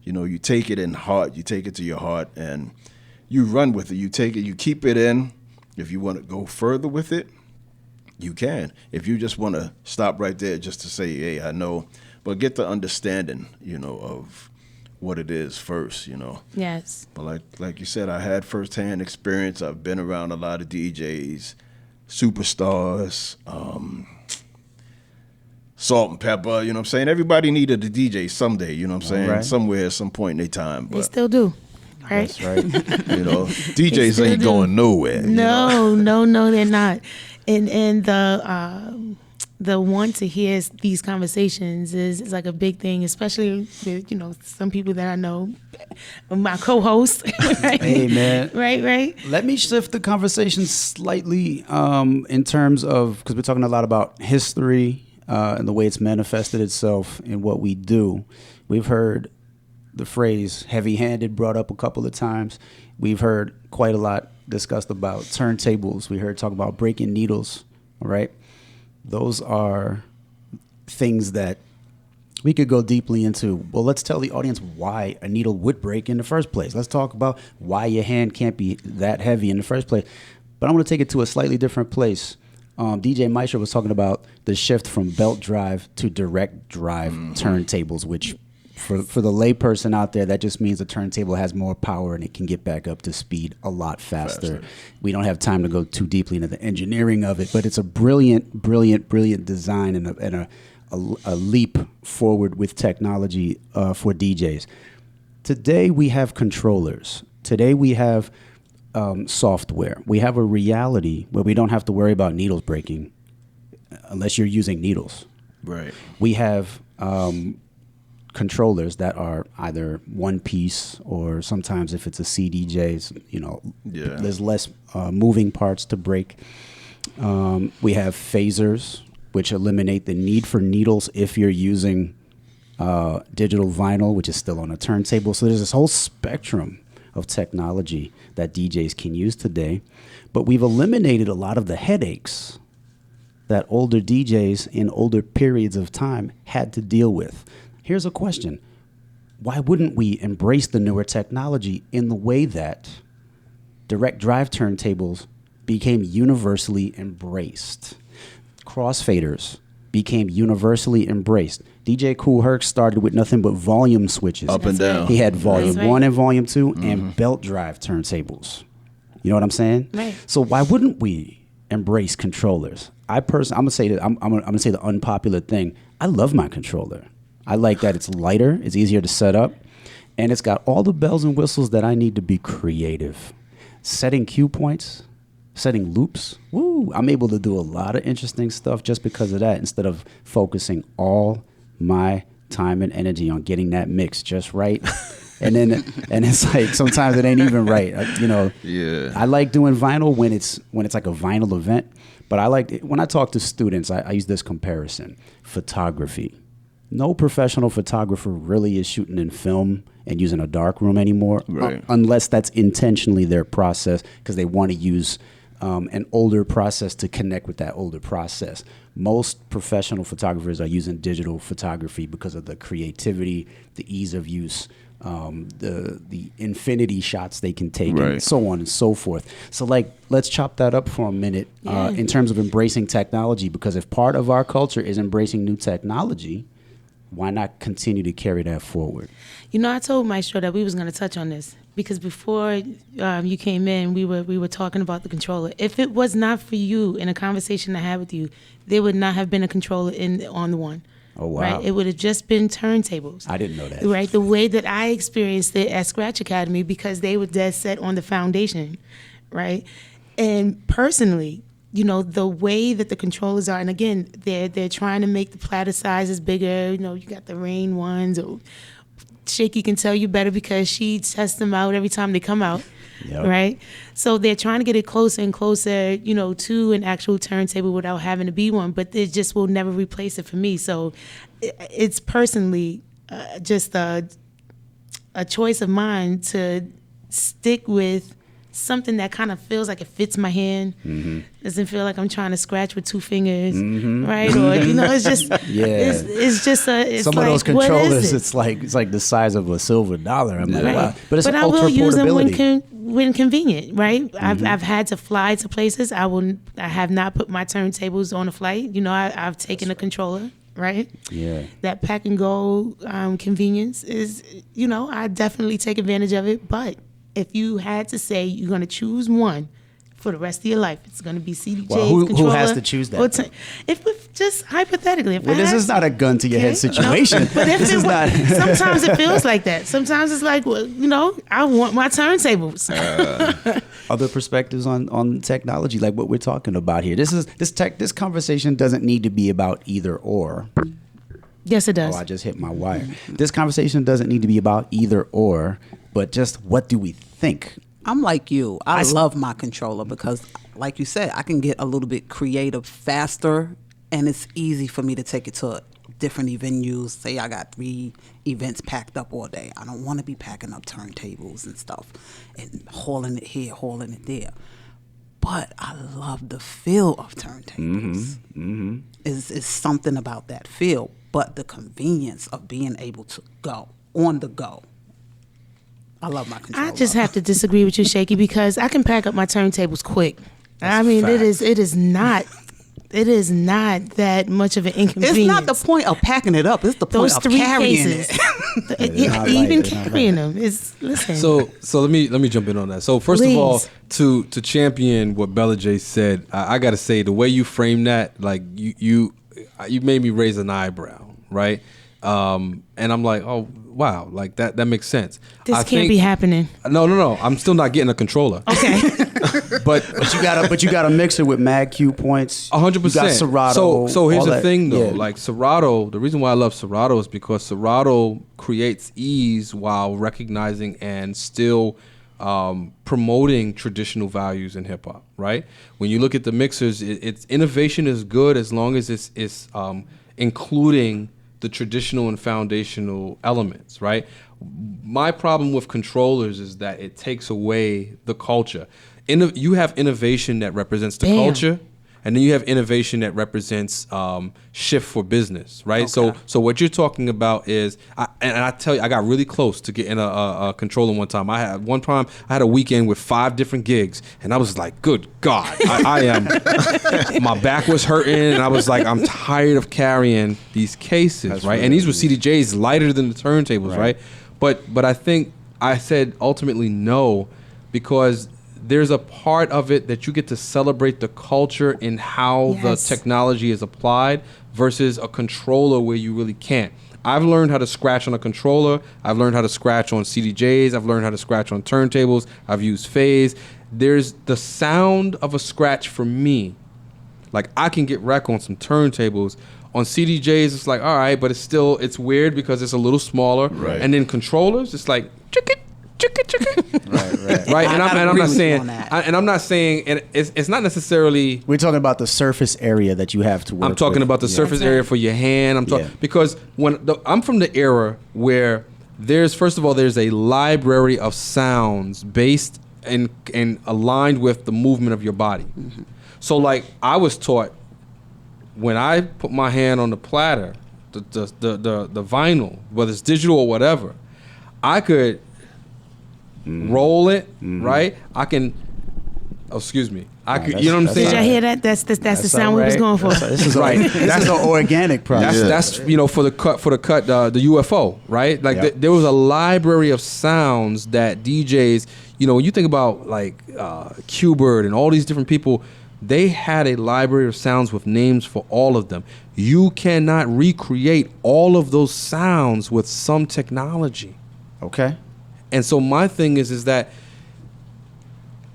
[SPEAKER 5] You know, you take it in heart, you take it to your heart, and you run with it. You take it, you keep it in. If you want to go further with it, you can. If you just want to stop right there just to say, hey, I know, but get the understanding, you know, of what it is first, you know.
[SPEAKER 2] Yes.
[SPEAKER 5] But like you said, I had firsthand experience. I've been around a lot of DJs, superstars, Salt and Pepper, you know what I'm saying? Everybody needed a DJ someday, you know what I'm saying?
[SPEAKER 3] Right.
[SPEAKER 5] Somewhere, at some point in their time. But,
[SPEAKER 2] They still do. Right?
[SPEAKER 3] That's right.
[SPEAKER 5] you know, DJs ain't going nowhere.
[SPEAKER 2] No, no, they're not. And the want to hear these conversations is like a big thing, especially with, you know, some people that I know, my co-host. Right?
[SPEAKER 3] Hey, man.
[SPEAKER 2] Right.
[SPEAKER 3] Let me shift the conversation slightly in terms of, because we're talking a lot about history and the way it's manifested itself in what we do. We've heard the phrase heavy-handed brought up a couple of times. We've heard quite a lot discussed about turntables. We heard talk about breaking needles, all right? Those are things that we could go deeply into. Well, let's tell the audience why a needle would break in the first place. Let's talk about why your hand can't be that heavy in the first place. But I'm going to take it to a slightly different place. DJ Maestro was talking about the shift from belt drive to direct drive turntables, which for the layperson out there, that just means the turntable has more power and it can get back up to speed a lot faster. We don't have time to go too deeply into the engineering of it, but it's a brilliant design and a leap forward with technology for DJs. Today we have controllers. Today we have software. We have a reality where we don't have to worry about needles breaking unless you're using needles.
[SPEAKER 5] Right.
[SPEAKER 3] We have controllers that are either one piece, or sometimes if it's a CDJ, you know, there's less moving parts to break. We have phasers, which eliminate the need for needles if you're using digital vinyl, which is still on a turntable. So there's this whole spectrum of technology that DJs can use today. But we've eliminated a lot of the headaches that older DJs in older periods of time had to deal with. Here's a question. Why wouldn't we embrace the newer technology in the way that direct drive turntables became universally embraced? Crossfaders became universally embraced. DJ Kool Herc started with nothing but volume switches.
[SPEAKER 5] Up and down.
[SPEAKER 3] He had volume
[SPEAKER 2] Right.
[SPEAKER 3] 1 and volume 2 and belt drive turntables. You know what I'm saying?
[SPEAKER 2] Right.
[SPEAKER 3] So why wouldn't we embrace controllers? I'm gonna say that I'm gonna say the unpopular thing. I love my controller. I like that it's lighter, it's easier to set up, and it's got all the bells and whistles that I need to be creative. Setting cue points, setting loops. Woo! I'm able to do a lot of interesting stuff just because of that, instead of focusing all my time and energy on getting that mix just right. And it's like sometimes it ain't even right.
[SPEAKER 5] Yeah.
[SPEAKER 3] I like doing vinyl when it's like a vinyl event, but I like when I talk to students, I use this comparison. Photography. No professional photographer really is shooting in film and using a dark room anymore,
[SPEAKER 5] Right.
[SPEAKER 3] Unless that's intentionally their process because they want to use an older process to connect with that older process. Most professional photographers are using digital photography because of the creativity, the ease of use, the infinity shots they can take,
[SPEAKER 5] Right.
[SPEAKER 3] and so on and so forth. So, let's chop that up for a minute in terms of embracing technology, because if part of our culture is embracing new technology, why not continue to carry that forward?
[SPEAKER 2] You know, I told Maestro that we was going to touch on this because before you came in, we were talking about the controller. If it was not for you in a conversation I had with you, there would not have been a controller on the one.
[SPEAKER 3] Oh, wow.
[SPEAKER 2] Right? It would have just been turntables.
[SPEAKER 3] I didn't know that.
[SPEAKER 2] Right? The way that I experienced it at Scratch Academy, because they were dead set on the foundation, right? And personally, you know, the way that the controllers are, and again, they're trying to make the platter sizes bigger. You know, you got the Rain ones, or Shaykey can tell you better because she tests them out every time they come out.
[SPEAKER 3] Yep.
[SPEAKER 2] Right? So they're trying to get it closer and closer, you know, to an actual turntable without having to be one, but it just will never replace it for me. So it's personally just a choice of mine to stick with something that kind of feels like it fits my hand. Mm-hmm. Doesn't feel like I'm trying to scratch with 2 fingers, right? Or, you know, it's just, it's just it's
[SPEAKER 3] some
[SPEAKER 2] like,
[SPEAKER 3] of those
[SPEAKER 2] what is
[SPEAKER 3] controllers,
[SPEAKER 2] it?
[SPEAKER 3] it's like the size of a silver dollar. I'm like,
[SPEAKER 2] Right.
[SPEAKER 3] wow. But it's
[SPEAKER 2] I
[SPEAKER 3] ultra
[SPEAKER 2] will use them
[SPEAKER 3] portability.
[SPEAKER 2] when convenient, right? I've had to fly to places. I have not put my turntables on a flight. You know, I've taken a controller, right?
[SPEAKER 3] Yeah.
[SPEAKER 2] That pack and go convenience is, you know, I definitely take advantage of it. But if you had to say you're going to choose one for the rest of your life, it's going to be CDJ's
[SPEAKER 3] Well, who
[SPEAKER 2] controller.
[SPEAKER 3] has to choose that,
[SPEAKER 2] or
[SPEAKER 3] though?
[SPEAKER 2] if just hypothetically, if
[SPEAKER 3] Well,
[SPEAKER 2] I
[SPEAKER 3] this
[SPEAKER 2] had
[SPEAKER 3] is not a gun to your head
[SPEAKER 2] Okay, no,
[SPEAKER 3] situation.
[SPEAKER 2] but if
[SPEAKER 3] This
[SPEAKER 2] it
[SPEAKER 3] is
[SPEAKER 2] wa-
[SPEAKER 3] not.
[SPEAKER 2] sometimes it feels like that. Sometimes it's like, well, you know, I want my turntables.
[SPEAKER 3] Other perspectives on technology, like what we're talking about here. This conversation doesn't need to be about either or.
[SPEAKER 2] Yes, it does.
[SPEAKER 3] Oh, I just hit my wire. This conversation doesn't need to be about either or, but just what do we think?
[SPEAKER 4] I'm like you. I love my controller because, like you said, I can get a little bit creative faster, and it's easy for me to take it to different venues. Say I got 3 events packed up all day. I don't want to be packing up turntables and stuff and hauling it here, hauling it there. But I love the feel of turntables. It's something about that feel, but the convenience of being able to go on the go. I love my controller.
[SPEAKER 2] I just have to disagree with you, Shaykey, because I can pack up my turntables quick. I mean, it is not that much of an inconvenience.
[SPEAKER 4] It's not the point of packing it up. It's the point
[SPEAKER 2] Those
[SPEAKER 4] of
[SPEAKER 2] 3
[SPEAKER 4] carrying
[SPEAKER 2] cases.
[SPEAKER 4] it.
[SPEAKER 2] Even carrying them is, listen.
[SPEAKER 6] So let me jump in on that. So first of all, to champion what Bella J said, I got to say the way you frame that, like you made me raise an eyebrow, right? And I'm like, oh wow, like that makes sense.
[SPEAKER 2] This can't be happening.
[SPEAKER 6] No. I'm still not getting a controller.
[SPEAKER 2] Okay.
[SPEAKER 6] but
[SPEAKER 3] you got to mix it with mad cue points.
[SPEAKER 6] 100%.
[SPEAKER 3] You got Serato.
[SPEAKER 6] So here's
[SPEAKER 3] all
[SPEAKER 6] the
[SPEAKER 3] that.
[SPEAKER 6] thing though,
[SPEAKER 3] Yeah.
[SPEAKER 6] like Serato, the reason why I love Serato is because Serato creates ease while recognizing and still promoting traditional values in hip hop, right? When you look at the mixers, it's innovation is good as long as it's including the traditional and foundational elements, right? My problem with controllers is that it takes away the culture. You have innovation that represents the culture, and then you have innovation that represents shift for business, right?
[SPEAKER 4] Okay.
[SPEAKER 6] So what you're talking about is, I tell you, I got really close to getting a controller one time. I had a weekend with 5 different gigs, and I was like, good God, I am, my back was hurting, and I was like, I'm tired of carrying these cases,
[SPEAKER 3] That's
[SPEAKER 6] right? And these were CDJs lighter than the turntables, right? But I think I said ultimately no, because there's a part of it that you get to celebrate the culture in how the technology is applied versus a controller where you really can't. I've learned how to scratch on a controller. I've learned how to scratch on CDJs. I've learned how to scratch on turntables. I've used phase. There's the sound of a scratch for me. Like, I can get wreck on some turntables. On CDJs, it's like, all right, but it's weird because it's a little smaller.
[SPEAKER 5] Right.
[SPEAKER 6] And then controllers, it's like, chicken. Right, and I'm not saying, and it's not necessarily.
[SPEAKER 3] We're talking about the surface area that you have to work.
[SPEAKER 6] I'm talking
[SPEAKER 3] with.
[SPEAKER 6] about the surface area for your hand. Because I'm from the era where first of all there's a library of sounds based and aligned with the movement of your body. Mm-hmm. So like I was taught when I put my hand on the platter, the vinyl, whether it's digital or whatever, I could roll it, right? I can. Oh, excuse me. I could. You know what I'm saying?
[SPEAKER 2] Did y'all hear that? That's the sound we was going for.
[SPEAKER 3] This is right. That's an organic process.
[SPEAKER 6] That's for the cut the UFO, right? Like there was a library of sounds that DJs. When you think about like Q-Bird and all these different people, they had a library of sounds with names for all of them. You cannot recreate all of those sounds with some technology.
[SPEAKER 3] Okay.
[SPEAKER 6] And so my thing is that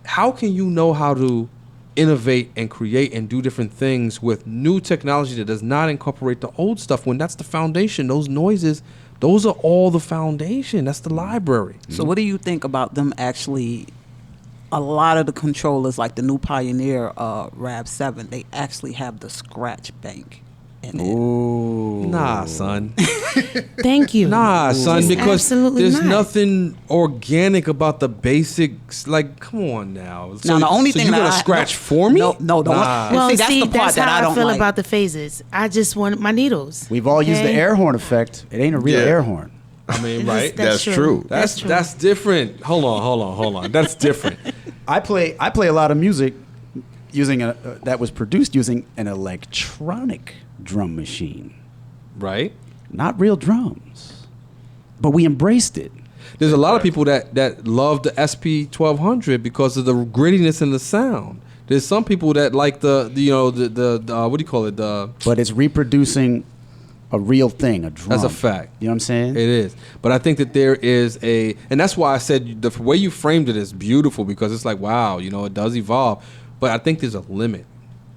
[SPEAKER 6] how can you know how to innovate and create and do different things with new technology that does not incorporate the old stuff when that's the foundation? Those noises, those are all the foundation. That's the library.
[SPEAKER 4] So what do you think about them actually? A lot of the controllers, like the new Pioneer Rab 7, they actually have the scratch bank in it.
[SPEAKER 3] Ooh.
[SPEAKER 6] Nah, son.
[SPEAKER 2] Thank you.
[SPEAKER 6] Nah, son,
[SPEAKER 2] It's
[SPEAKER 6] because
[SPEAKER 2] absolutely
[SPEAKER 6] there's
[SPEAKER 2] not.
[SPEAKER 6] nothing organic about the basics. Like, come on now.
[SPEAKER 4] Now, the only
[SPEAKER 6] so
[SPEAKER 4] thing
[SPEAKER 6] you're
[SPEAKER 4] that
[SPEAKER 6] gonna
[SPEAKER 4] I-
[SPEAKER 6] scratch
[SPEAKER 4] no,
[SPEAKER 6] for me?
[SPEAKER 4] No.
[SPEAKER 6] Nah.
[SPEAKER 2] Well,
[SPEAKER 4] that's the part that
[SPEAKER 2] how
[SPEAKER 4] I don't
[SPEAKER 2] feel
[SPEAKER 4] like.
[SPEAKER 2] about the phases. I just want my needles.
[SPEAKER 3] We've all used the
[SPEAKER 2] Okay?
[SPEAKER 3] air horn effect. It ain't a real air horn.
[SPEAKER 6] I mean, right?
[SPEAKER 5] That's true.
[SPEAKER 6] That's different. Hold on. That's different.
[SPEAKER 3] I play a lot of music using that was produced using an electronic drum machine,
[SPEAKER 6] Right?
[SPEAKER 3] not real drums, but we embraced it.
[SPEAKER 6] There's a lot of people that love the SP 1200 because of the grittiness and the sound. There's some people that like the what do you call it?
[SPEAKER 3] But it's reproducing a real thing, a drum.
[SPEAKER 6] That's a fact.
[SPEAKER 3] You know what I'm saying?
[SPEAKER 6] It is. But I think that there is and that's why I said the way you framed it is beautiful because it's like, wow, it does evolve. But I think there's a limit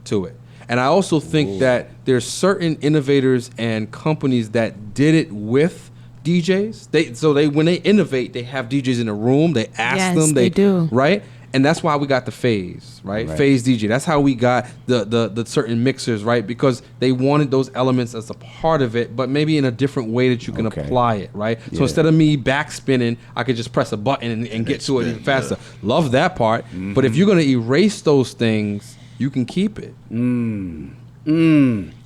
[SPEAKER 6] to it. And I also think that there's certain innovators and companies that did it with DJs. When they innovate, they have DJs in a room, they ask them.
[SPEAKER 2] They do.
[SPEAKER 6] Right? And that's why we got the phase, right? Phase DJ. That's how we got the certain mixers, right? Because they wanted those elements as a part of it, but maybe in a different way that you can apply it, right?
[SPEAKER 3] Yeah.
[SPEAKER 6] So instead of me backspinning, I could just press a button and get to it even faster. Love that part. Mm-hmm. But if you're going to erase those things, you can keep it.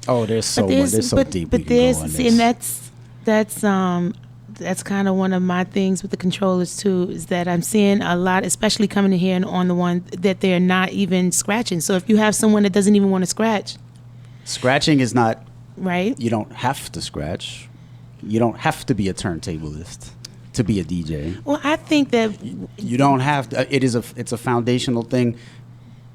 [SPEAKER 3] Oh, there's so much. There's so deep.
[SPEAKER 2] But
[SPEAKER 3] we can go on
[SPEAKER 2] see,
[SPEAKER 3] this.
[SPEAKER 2] and that's kind of one of my things with the controllers too, is that I'm seeing a lot, especially coming in here and on the one that they're not even scratching. So if you have someone that doesn't even want to scratch,
[SPEAKER 3] Scratching is not
[SPEAKER 2] right?
[SPEAKER 3] You don't have to scratch. You don't have to be a turntablist to be a DJ.
[SPEAKER 2] Well, I think that
[SPEAKER 3] You don't have to. It's a foundational thing.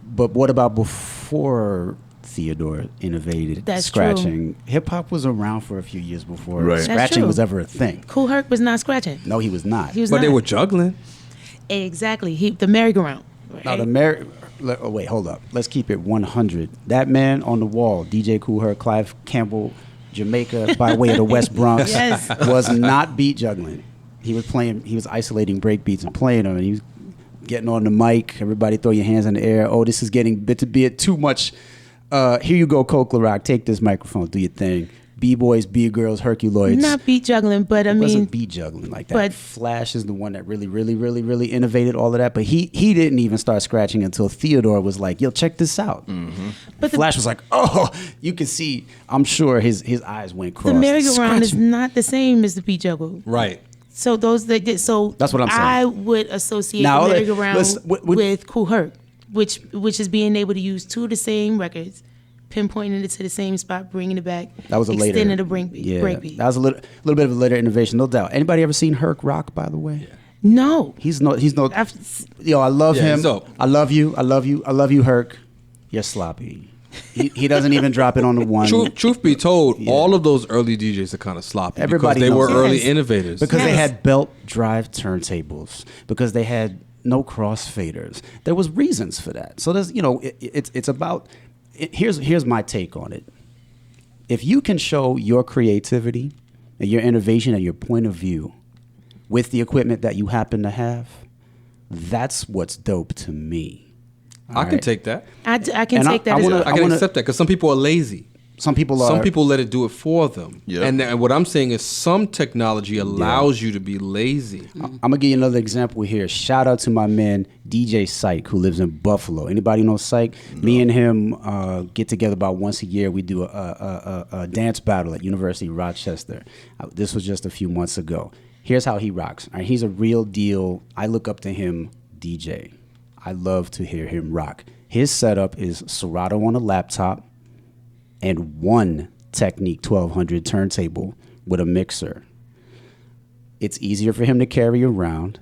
[SPEAKER 3] But what about before Theodore innovated
[SPEAKER 2] That's
[SPEAKER 3] scratching? Hip hop was around for a few years before
[SPEAKER 5] Right. That's
[SPEAKER 3] scratching
[SPEAKER 2] true.
[SPEAKER 3] was ever a thing.
[SPEAKER 2] Kool Herc was not scratching.
[SPEAKER 3] No, he was not.
[SPEAKER 2] He was
[SPEAKER 6] But
[SPEAKER 2] not.
[SPEAKER 6] they were juggling.
[SPEAKER 2] Exactly. The merry-go-round. Right?
[SPEAKER 3] Now wait, hold up. Let's keep it 100. That man on the wall, DJ Kool Herc, Clive Campbell, Jamaica, by way of the West Bronx,
[SPEAKER 2] Yes.
[SPEAKER 3] was not beat juggling. He was isolating break beats and playing them, and he was getting on the mic. Everybody throw your hands in the air. Oh, this is getting bit to be too much. Here you go, Coke LaRock. Take this microphone, do your thing. B-boys, B-girls, Herculoids.
[SPEAKER 2] Not beat juggling, but I
[SPEAKER 3] It
[SPEAKER 2] mean,
[SPEAKER 3] wasn't beat juggling like that.
[SPEAKER 2] but-
[SPEAKER 3] Flash is the one that really innovated all of that. But he didn't even start scratching until Theodore was like, yo, check this out.
[SPEAKER 2] But the-
[SPEAKER 3] Flash was like, oh, you can see, I'm sure his eyes went crossed.
[SPEAKER 2] the merry-go-round is
[SPEAKER 3] Scratching.
[SPEAKER 2] not the same as the beat juggle.
[SPEAKER 6] Right.
[SPEAKER 2] So those that did, so
[SPEAKER 3] That's what I'm saying.
[SPEAKER 2] I would associate
[SPEAKER 3] Now,
[SPEAKER 2] the merry-go-round
[SPEAKER 3] listen,
[SPEAKER 2] with Kool Herc, which is being able to use two of the same records, pinpointing it to the same spot, bringing it back.
[SPEAKER 3] That was a later.
[SPEAKER 2] extending the breakbeat.
[SPEAKER 3] That was a little bit of a later innovation, no doubt. Anybody ever seen Herc rock, by the way?
[SPEAKER 2] No,
[SPEAKER 3] He's no.
[SPEAKER 2] I've-
[SPEAKER 3] Yo, I love
[SPEAKER 6] Yeah,
[SPEAKER 3] him.
[SPEAKER 6] he's dope.
[SPEAKER 3] I love you, Herc. You're sloppy. He doesn't even drop it on the one.
[SPEAKER 6] Truth be told, all of those early DJs are kind of sloppy
[SPEAKER 3] Everybody
[SPEAKER 6] because they were
[SPEAKER 3] knows
[SPEAKER 6] early
[SPEAKER 2] Yes.
[SPEAKER 6] innovators.
[SPEAKER 3] Because they
[SPEAKER 2] Yes.
[SPEAKER 3] had belt drive turntables, because they had no crossfaders. There was reasons for that. So there's, it's about. Here's my take on it. If you can show your creativity and your innovation and your point of view with the equipment that you happen to have, that's what's dope to me.
[SPEAKER 6] I can take that.
[SPEAKER 2] I can
[SPEAKER 3] And
[SPEAKER 2] take that
[SPEAKER 3] I
[SPEAKER 2] as
[SPEAKER 3] wanna-
[SPEAKER 2] well.
[SPEAKER 6] I can accept that because some people are lazy.
[SPEAKER 3] Some people are.
[SPEAKER 6] Some people let it do it for them.
[SPEAKER 5] Yeah.
[SPEAKER 6] And what I'm saying is some technology allows you to be lazy.
[SPEAKER 3] I'm gonna give you another example here. Shout out to my man DJ Syke, who lives in Buffalo. Anybody know Syke? Me and him get together about once a year. We do a dance battle at University of Rochester. This was just a few months ago. Here's how he rocks. All right, he's a real deal. I look up to him, DJ. I love to hear him rock. His setup is Serato on a laptop and one Technique 1200 turntable with a mixer. It's easier for him to carry around.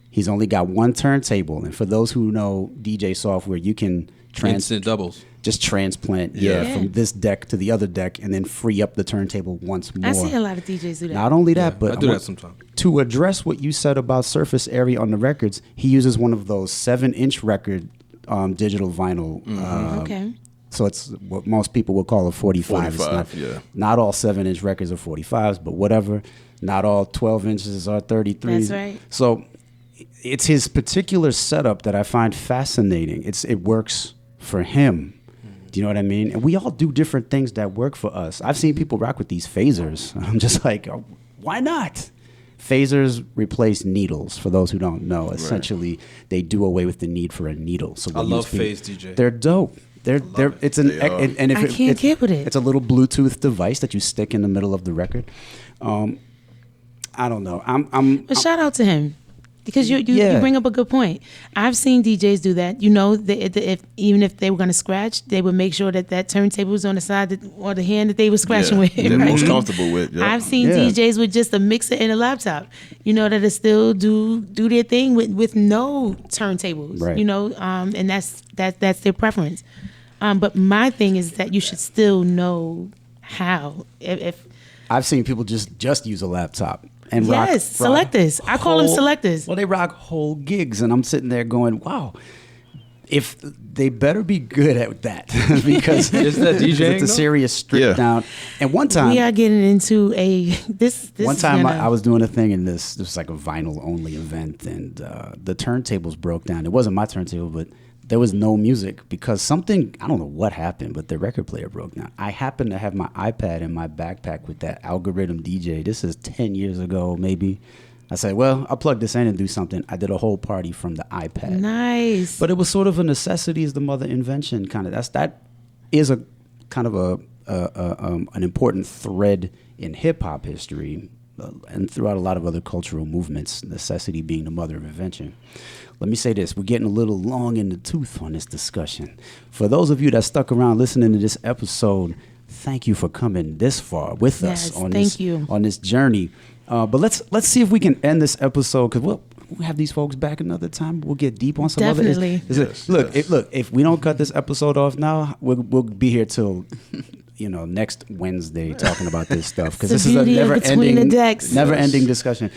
[SPEAKER 3] He's only got one turntable, and for those who know DJ software, you can
[SPEAKER 6] Instant doubles.
[SPEAKER 3] just transplant
[SPEAKER 2] Yeah.
[SPEAKER 3] from this deck to the other deck and then free up the turntable once more.
[SPEAKER 2] I see a lot of DJs do that.
[SPEAKER 3] Not only that, but
[SPEAKER 6] I do that sometimes.
[SPEAKER 3] To address what you said about surface area on the records, he uses one of those 7-inch record digital vinyl.
[SPEAKER 2] Okay.
[SPEAKER 3] So it's what most people would call a 45. It's
[SPEAKER 5] 45, yeah.
[SPEAKER 3] Not all 7-inch records are 45s, but whatever. Not all 12 inches are 33s.
[SPEAKER 2] That's right.
[SPEAKER 3] So it's his particular setup that I find fascinating. It works for him. Do you know what I mean? And we all do different things that work for us. I've seen people rock with these phasers. I'm just like, oh, why not? Phasers replace needles. For those who don't know, essentially they do away with the need for a needle. So
[SPEAKER 6] I
[SPEAKER 3] we
[SPEAKER 6] love
[SPEAKER 3] use
[SPEAKER 6] phase DJ.
[SPEAKER 3] They're dope. They're it's an
[SPEAKER 5] They are.
[SPEAKER 3] and if
[SPEAKER 2] I can't get with it.
[SPEAKER 3] It's a little Bluetooth device that you stick in the middle of the record. I don't know.
[SPEAKER 2] But shout out to him because you
[SPEAKER 3] Yeah.
[SPEAKER 2] bring up a good point. I've seen DJs do that. You know, even if they were going to scratch, they would make sure that turntable was on the side or the hand that they were scratching with.
[SPEAKER 5] They're
[SPEAKER 2] right?
[SPEAKER 5] most comfortable with. Yeah.
[SPEAKER 2] I've seen
[SPEAKER 3] Yeah.
[SPEAKER 2] DJs with just a mixer and a laptop, that'll still do their thing with no turntables,
[SPEAKER 3] Right.
[SPEAKER 2] and that's their preference. But my thing is that you should still know how. If
[SPEAKER 3] I've seen people just use a laptop and
[SPEAKER 2] Yes, selectors. I call them selectors.
[SPEAKER 3] Well, they rock whole gigs, and I'm sitting there going, "Wow, if they better be good at that because
[SPEAKER 6] Is that DJing,
[SPEAKER 3] it's a
[SPEAKER 6] though?
[SPEAKER 3] serious strip
[SPEAKER 5] Yeah.
[SPEAKER 3] down." And one time,
[SPEAKER 2] we are getting into this
[SPEAKER 3] one
[SPEAKER 2] is
[SPEAKER 3] time
[SPEAKER 2] gonna-
[SPEAKER 3] I was doing a thing in this was like a vinyl only event, and the turntables broke down. It wasn't my turntable, but there was no music because something, I don't know what happened, but the record player broke down. I happened to have my iPad in my backpack with that algorithm DJ. This is 10 years ago, maybe. I said, well, I'll plug this in and do something. I did a whole party from the iPad.
[SPEAKER 2] Nice.
[SPEAKER 3] But it was sort of a necessity is the mother invention kind of. That is a kind of an important thread in hip hop history and throughout a lot of other cultural movements. Necessity being the mother of invention. Let me say this: we're getting a little long in the tooth on this discussion. For those of you that stuck around listening to this episode, thank you for coming this far with us
[SPEAKER 2] Yes,
[SPEAKER 3] on
[SPEAKER 2] thank
[SPEAKER 3] this
[SPEAKER 2] you.
[SPEAKER 3] on this journey. But let's see if we can end this episode because we'll have these folks back another time. We'll get deep on some
[SPEAKER 2] Definitely.
[SPEAKER 3] other.
[SPEAKER 5] Yes,
[SPEAKER 3] Look,
[SPEAKER 5] yes.
[SPEAKER 3] if we don't cut this episode off now, we'll be here till next Wednesday talking about this stuff because
[SPEAKER 2] It's
[SPEAKER 3] this
[SPEAKER 2] the
[SPEAKER 3] is a
[SPEAKER 2] beauty of Between the Decks.
[SPEAKER 3] never ending discussion.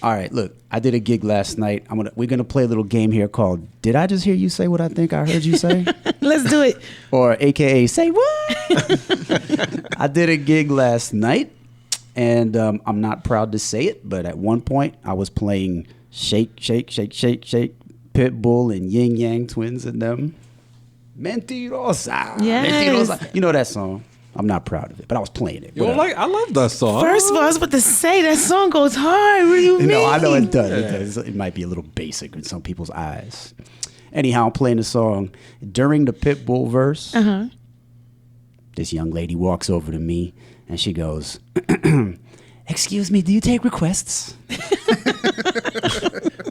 [SPEAKER 3] All right, look, I did a gig last night. We're gonna play a little game here called "Did I just hear you say what I think I heard you say?"
[SPEAKER 2] Let's do it.
[SPEAKER 3] or AKA "Say what?" I did a gig last night, and I'm not proud to say it, but at one point I was playing Shake, Shake, Shake, Shake, Shake, Pitbull and Yin Yang Twins and them. Mentirosa.
[SPEAKER 2] Yes.
[SPEAKER 3] Mentirosa. You know that song. I'm not proud of it, but I was playing it.
[SPEAKER 6] You don't
[SPEAKER 3] Whatever.
[SPEAKER 6] I love that song.
[SPEAKER 2] First of all, I was about to say that song goes hard. What do you mean?
[SPEAKER 3] No, I know it does. It does. It might be a little basic in some people's eyes. Anyhow, I'm playing the song. During the Pitbull verse, this young lady walks over to me and she goes, "Excuse me, do you take requests?"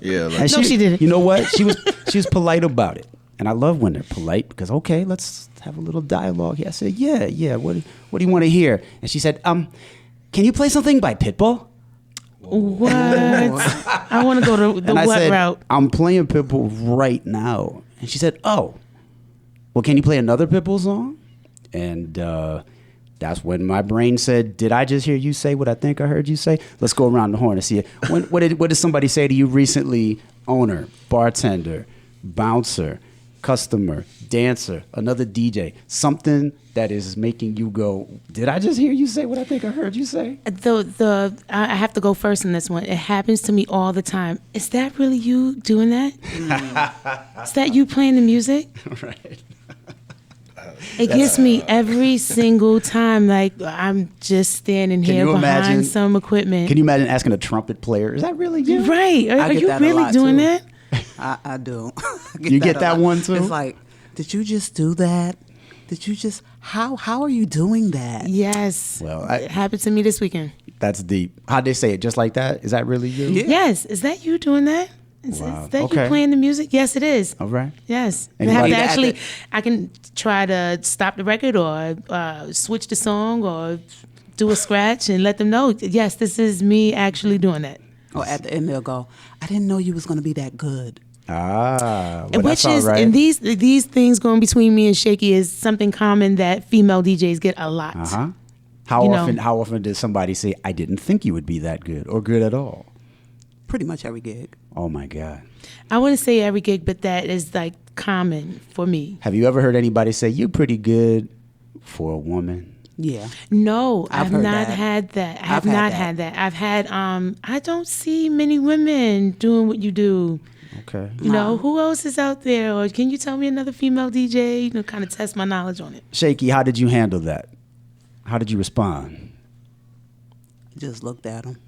[SPEAKER 5] Yeah, like,
[SPEAKER 3] And
[SPEAKER 2] No, she didn't.
[SPEAKER 3] You know what? She was polite about it. And I love when they're polite because, okay, let's have a little dialogue here. I said, yeah, what do you want to hear? And she said, can you play something by Pitbull?
[SPEAKER 2] What? I want to go to the
[SPEAKER 3] And I
[SPEAKER 2] what
[SPEAKER 3] said,
[SPEAKER 2] route?
[SPEAKER 3] I'm playing Pitbull right now. And she said, oh, well, can you play another Pitbull song? And that's when my brain said, did I just hear you say what I think I heard you say? Let's go around the horn and see it. What did somebody say to you recently? Owner, bartender, bouncer, customer, dancer, another DJ, something that is making you go, did I just hear you say what I think I heard you say?
[SPEAKER 2] I have to go first in this one. It happens to me all the time. Is that really you doing that? Is that you playing the music?
[SPEAKER 3] Right.
[SPEAKER 2] It gets me every single time. Like I'm just standing
[SPEAKER 3] Can
[SPEAKER 2] here
[SPEAKER 3] you
[SPEAKER 2] behind
[SPEAKER 3] imagine-
[SPEAKER 2] some equipment.
[SPEAKER 3] Can you imagine asking a trumpet player, is that really you?
[SPEAKER 2] Right? Are
[SPEAKER 4] get
[SPEAKER 2] you
[SPEAKER 4] that a
[SPEAKER 2] really
[SPEAKER 4] lot,
[SPEAKER 2] doing
[SPEAKER 4] too.
[SPEAKER 2] that?
[SPEAKER 4] I do.
[SPEAKER 3] You get
[SPEAKER 4] a
[SPEAKER 3] that
[SPEAKER 4] lot.
[SPEAKER 3] one, too?
[SPEAKER 4] It's like, did you just do that? Did you just, how are you doing that?
[SPEAKER 2] Yes.
[SPEAKER 3] Well,
[SPEAKER 2] it happened to me this weekend.
[SPEAKER 3] That's deep. How'd they say it? Just like that? Is that really you?
[SPEAKER 4] Yeah.
[SPEAKER 2] Yes. Is that you doing that? Is
[SPEAKER 3] Wow.
[SPEAKER 2] that
[SPEAKER 3] Okay.
[SPEAKER 2] you playing the music? Yes, it is.
[SPEAKER 3] All right.
[SPEAKER 2] Yes. And I have
[SPEAKER 3] Anybody-
[SPEAKER 2] to actually, I can try to stop the record or switch the song or do a scratch and let them know, yes, this is me actually doing that.
[SPEAKER 4] Or at the end they'll go, I didn't know you was going to be that good.
[SPEAKER 3] Well,
[SPEAKER 2] Which
[SPEAKER 3] that's all
[SPEAKER 2] is,
[SPEAKER 3] right.
[SPEAKER 2] and these things going between me and Shaykey is something common that female DJs get a lot.
[SPEAKER 3] Uh-huh.
[SPEAKER 2] You know.
[SPEAKER 3] How often does somebody say, I didn't think you would be that good or good at all?
[SPEAKER 4] Pretty much every gig.
[SPEAKER 3] Oh, my God.
[SPEAKER 2] I wouldn't say every gig, but that is like common for me.
[SPEAKER 3] Have you ever heard anybody say, you're pretty good for a woman?
[SPEAKER 4] Yeah.
[SPEAKER 2] No,
[SPEAKER 4] I've
[SPEAKER 2] I've
[SPEAKER 4] heard
[SPEAKER 2] not
[SPEAKER 4] that.
[SPEAKER 2] had that. I have
[SPEAKER 4] I've had
[SPEAKER 2] not
[SPEAKER 4] that.
[SPEAKER 2] had that. I've had, I don't see many women doing what you do.
[SPEAKER 3] Okay.
[SPEAKER 2] You know, who else is out there? Or can you tell me another female DJ, kind of test my knowledge on it?
[SPEAKER 3] Shaykey, how did you handle that? How did you respond?
[SPEAKER 4] Just looked at him.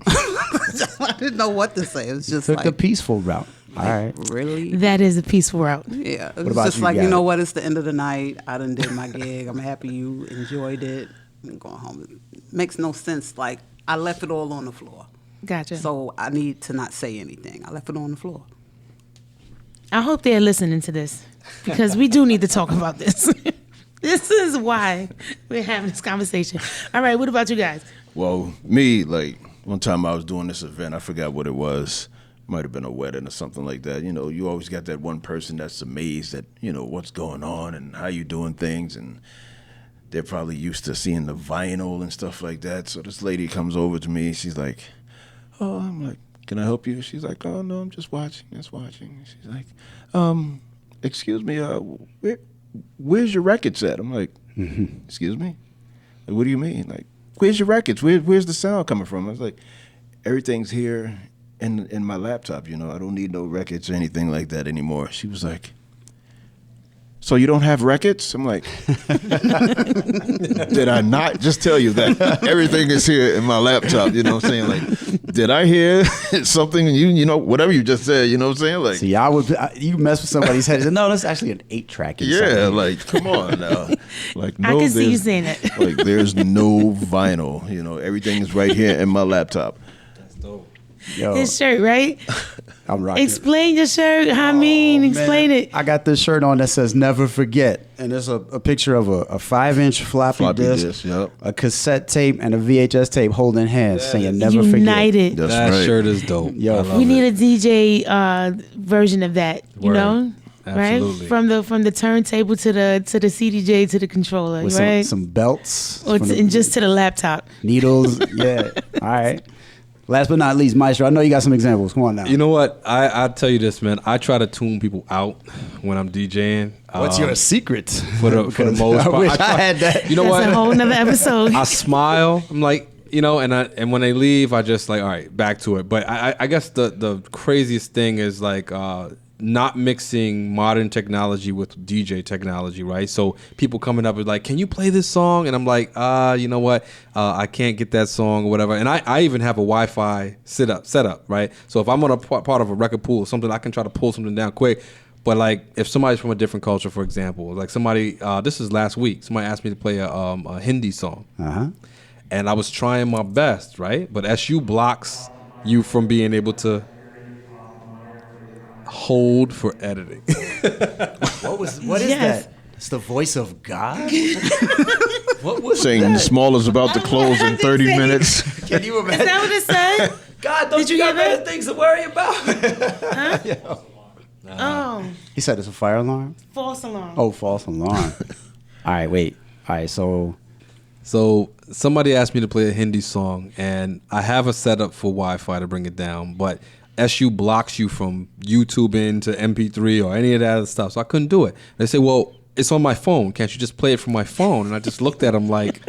[SPEAKER 4] I didn't know what to say. It was just
[SPEAKER 3] Took
[SPEAKER 4] like,
[SPEAKER 3] the peaceful route. All right.
[SPEAKER 4] really?
[SPEAKER 2] That is a peaceful route.
[SPEAKER 4] Yeah. It was
[SPEAKER 3] about
[SPEAKER 4] just
[SPEAKER 3] you,
[SPEAKER 4] like,
[SPEAKER 3] Gabby?
[SPEAKER 4] you know what? It's the end of the night. I done did my gig. I'm happy you enjoyed it. I'm going home. It makes no sense. Like, I left it all on the floor.
[SPEAKER 2] Gotcha.
[SPEAKER 4] So I need to not say anything. I left it on the floor.
[SPEAKER 2] I hope they're listening to this because we do need to talk about this. This is why we're having this conversation. All right, what about you guys?
[SPEAKER 5] well, me, like, one time I was doing this event, I forgot what it was. Might have been a wedding or something like that. You know, you always got that one person that's amazed at, what's going on and how you doing things, and they're probably used to seeing the vinyl and stuff like that. So this lady comes over to me, she's like, oh, I'm like, can I help you? She's like, oh, no, I'm just watching. She's like, excuse me, where's your records at? I'm like, excuse me? Like, what do you mean? Like, where's your records? Where's the sound coming from? I was like, everything's here in my laptop, I don't need no records or anything like that anymore. She was like, so you don't have records? I'm like, did I not just tell you that everything is here in my laptop? You know what I'm saying? Like, did I hear something? Whatever you just said, you know what I'm saying? Like,
[SPEAKER 3] See, you mess with somebody's head and say, no, that's actually an 8-track.
[SPEAKER 5] yeah, like, come on now. Like,
[SPEAKER 2] I
[SPEAKER 5] no,
[SPEAKER 2] can see you
[SPEAKER 5] there's-
[SPEAKER 2] saying that.
[SPEAKER 5] Like, there's no vinyl. Everything is right here in my laptop.
[SPEAKER 3] Yo,
[SPEAKER 2] His shirt, right?
[SPEAKER 3] I'm rocking.
[SPEAKER 2] Explain your shirt, ha-MEEN. Explain it.
[SPEAKER 3] I got this shirt on that says "Never Forget," and there's a picture of a 5-inch floppy disk,
[SPEAKER 5] Yep.
[SPEAKER 3] a cassette tape, and a VHS tape holding hands, saying "Never
[SPEAKER 2] United.
[SPEAKER 5] That's
[SPEAKER 6] That
[SPEAKER 5] right.
[SPEAKER 6] shirt is dope.
[SPEAKER 3] Yo,
[SPEAKER 6] I love
[SPEAKER 2] We
[SPEAKER 6] it.
[SPEAKER 2] need a DJ version of that,
[SPEAKER 6] Word.
[SPEAKER 2] right?
[SPEAKER 6] Absolutely.
[SPEAKER 2] From the turntable to the CDJ to the controller,
[SPEAKER 3] with
[SPEAKER 2] right?
[SPEAKER 3] some belts,
[SPEAKER 2] or
[SPEAKER 3] from
[SPEAKER 2] to,
[SPEAKER 3] the
[SPEAKER 2] and just to the laptop.
[SPEAKER 3] needles. Yeah. All right. Last but not least, Maestro. I know you got some examples. Come on now.
[SPEAKER 6] You know what? I tell you this, man. I try to tune people out when I'm DJing.
[SPEAKER 3] What's your secret?
[SPEAKER 6] For the most
[SPEAKER 3] I
[SPEAKER 6] part.
[SPEAKER 3] wish I
[SPEAKER 6] try-
[SPEAKER 3] had that.
[SPEAKER 6] You know
[SPEAKER 2] That's
[SPEAKER 6] what?
[SPEAKER 2] a whole nother episode.
[SPEAKER 6] I smile. I'm like, and when they leave, I just like, all right, back to it. But I guess the craziest thing is like, not mixing modern technology with DJ technology, right? So people coming up with like, can you play this song? And I'm like, you know what? I can't get that song or whatever. And I even have a Wi-Fi set up, right? So if I'm on a part of a record pool or something, I can try to pull something down quick. But like if somebody's from a different culture, for example, like somebody, this is last week, somebody asked me to play a Hindi song. And I was trying my best, right? But SU blocks you from being able to hold for editing.
[SPEAKER 3] What is that? It's the voice of God? What was
[SPEAKER 5] saying
[SPEAKER 3] that?
[SPEAKER 5] Small is about to close in 30 minutes.
[SPEAKER 3] Can you imagine?
[SPEAKER 2] Is that what it said?
[SPEAKER 3] God, don't
[SPEAKER 2] Did
[SPEAKER 3] you
[SPEAKER 2] you
[SPEAKER 3] got
[SPEAKER 2] hear
[SPEAKER 3] better
[SPEAKER 2] that?
[SPEAKER 3] things to worry about?
[SPEAKER 2] Oh,
[SPEAKER 3] He said it's a fire alarm?
[SPEAKER 2] false alarm.
[SPEAKER 3] Oh, false alarm. All right, wait. All right, so
[SPEAKER 6] somebody asked me to play a Hindi song, and I have a setup for Wi-Fi to bring it down, but SU blocks you from YouTube into MP3 or any of that other stuff, so I couldn't do it. They say, well, it's on my phone. Can't you just play it from my phone? And I just looked at them like,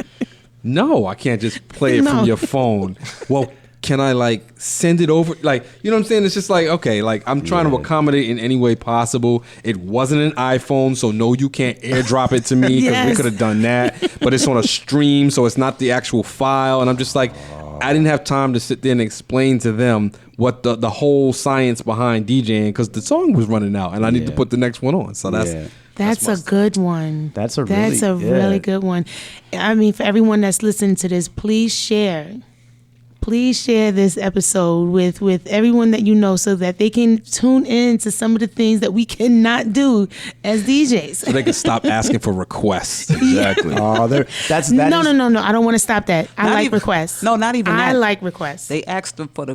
[SPEAKER 6] no, I can't just play it from your phone. Well, can I like send it over? Like, you know what I'm saying? It's just like, okay, like I'm trying to accommodate in any way possible. It wasn't an iPhone, so no, you can't airdrop it to me because we
[SPEAKER 2] Yes.
[SPEAKER 6] could have done that. But it's on a stream, so it's not the actual file. And I'm just like, I didn't have time to sit there and explain to them what the whole science behind DJing, because the song was running out and I need to put the next one on. So
[SPEAKER 2] That's a good one.
[SPEAKER 3] That's a
[SPEAKER 2] really good one. I mean, for everyone that's listening to this, please share. Please share this episode with everyone that you know so that they can tune in to some of the things that we cannot do as DJs.
[SPEAKER 6] so they can stop asking for requests.
[SPEAKER 5] Exactly.
[SPEAKER 3] Oh, no.
[SPEAKER 2] I don't want to stop that. I
[SPEAKER 4] Not
[SPEAKER 2] like
[SPEAKER 4] even-
[SPEAKER 2] requests.
[SPEAKER 4] No, not even
[SPEAKER 2] I
[SPEAKER 4] that.
[SPEAKER 2] like requests.
[SPEAKER 4] They ask them for the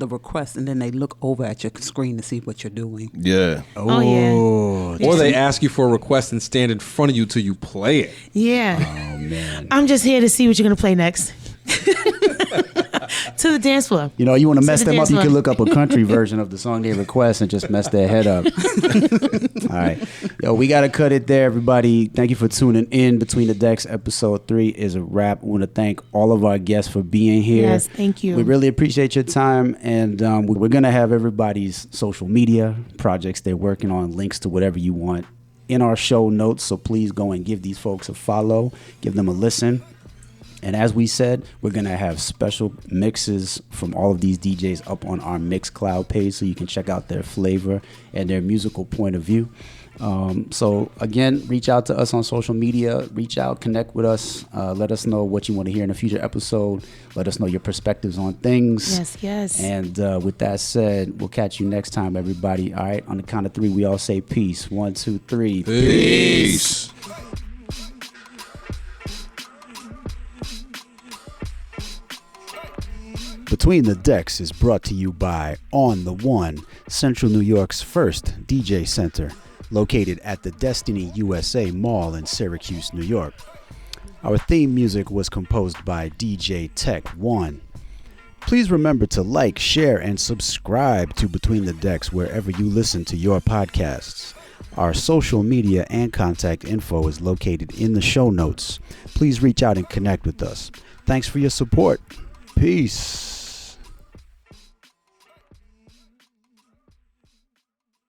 [SPEAKER 4] request, and then they look over at your screen to see what you're doing.
[SPEAKER 5] Yeah.
[SPEAKER 2] Oh, yeah.
[SPEAKER 6] Or they ask you for a request and stand in front of you till you play it.
[SPEAKER 2] Yeah.
[SPEAKER 3] Oh, man.
[SPEAKER 2] I'm just here to see what you're going to play next. To the dance floor.
[SPEAKER 3] You know, you want to mess
[SPEAKER 2] the
[SPEAKER 3] them up,
[SPEAKER 2] dance
[SPEAKER 3] you
[SPEAKER 2] floor.
[SPEAKER 3] can look up a country version of the song they request and just mess their head up. All right. Yo, we got to cut it there, everybody. Thank you for tuning in. Between the Decks, episode 3 is a wrap. We want to thank all of our guests for being here.
[SPEAKER 2] Yes, thank you.
[SPEAKER 3] We really appreciate your time. And we're going to have everybody's social media projects they're working on, links to whatever you want in our show notes. So please go and give these folks a follow, give them a listen. And as we said, we're going to have special mixes from all of these DJs up on our Mixcloud page so you can check out their flavor and their musical point of view. So, again, reach out to us on social media. Reach out, connect with us. Let us know what you want to hear in a future episode. Let us know your perspectives on things.
[SPEAKER 2] Yes, yes.
[SPEAKER 3] And with that said, we'll catch you next time, everybody. All right, on the count of 3, we all say peace. 1, 2, 3.
[SPEAKER 5] Peace.
[SPEAKER 3] Between the Decks is brought to you by On the One, Central New York's first DJ center, located at the Destiny USA Mall in Syracuse, New York. Our theme music was composed by DJ Tech One. Please remember to like, share, and subscribe to Between the Decks wherever you listen to your podcasts. Our social media and contact info is located in the show notes. Please reach out and connect with us. Thanks for your support. Peace.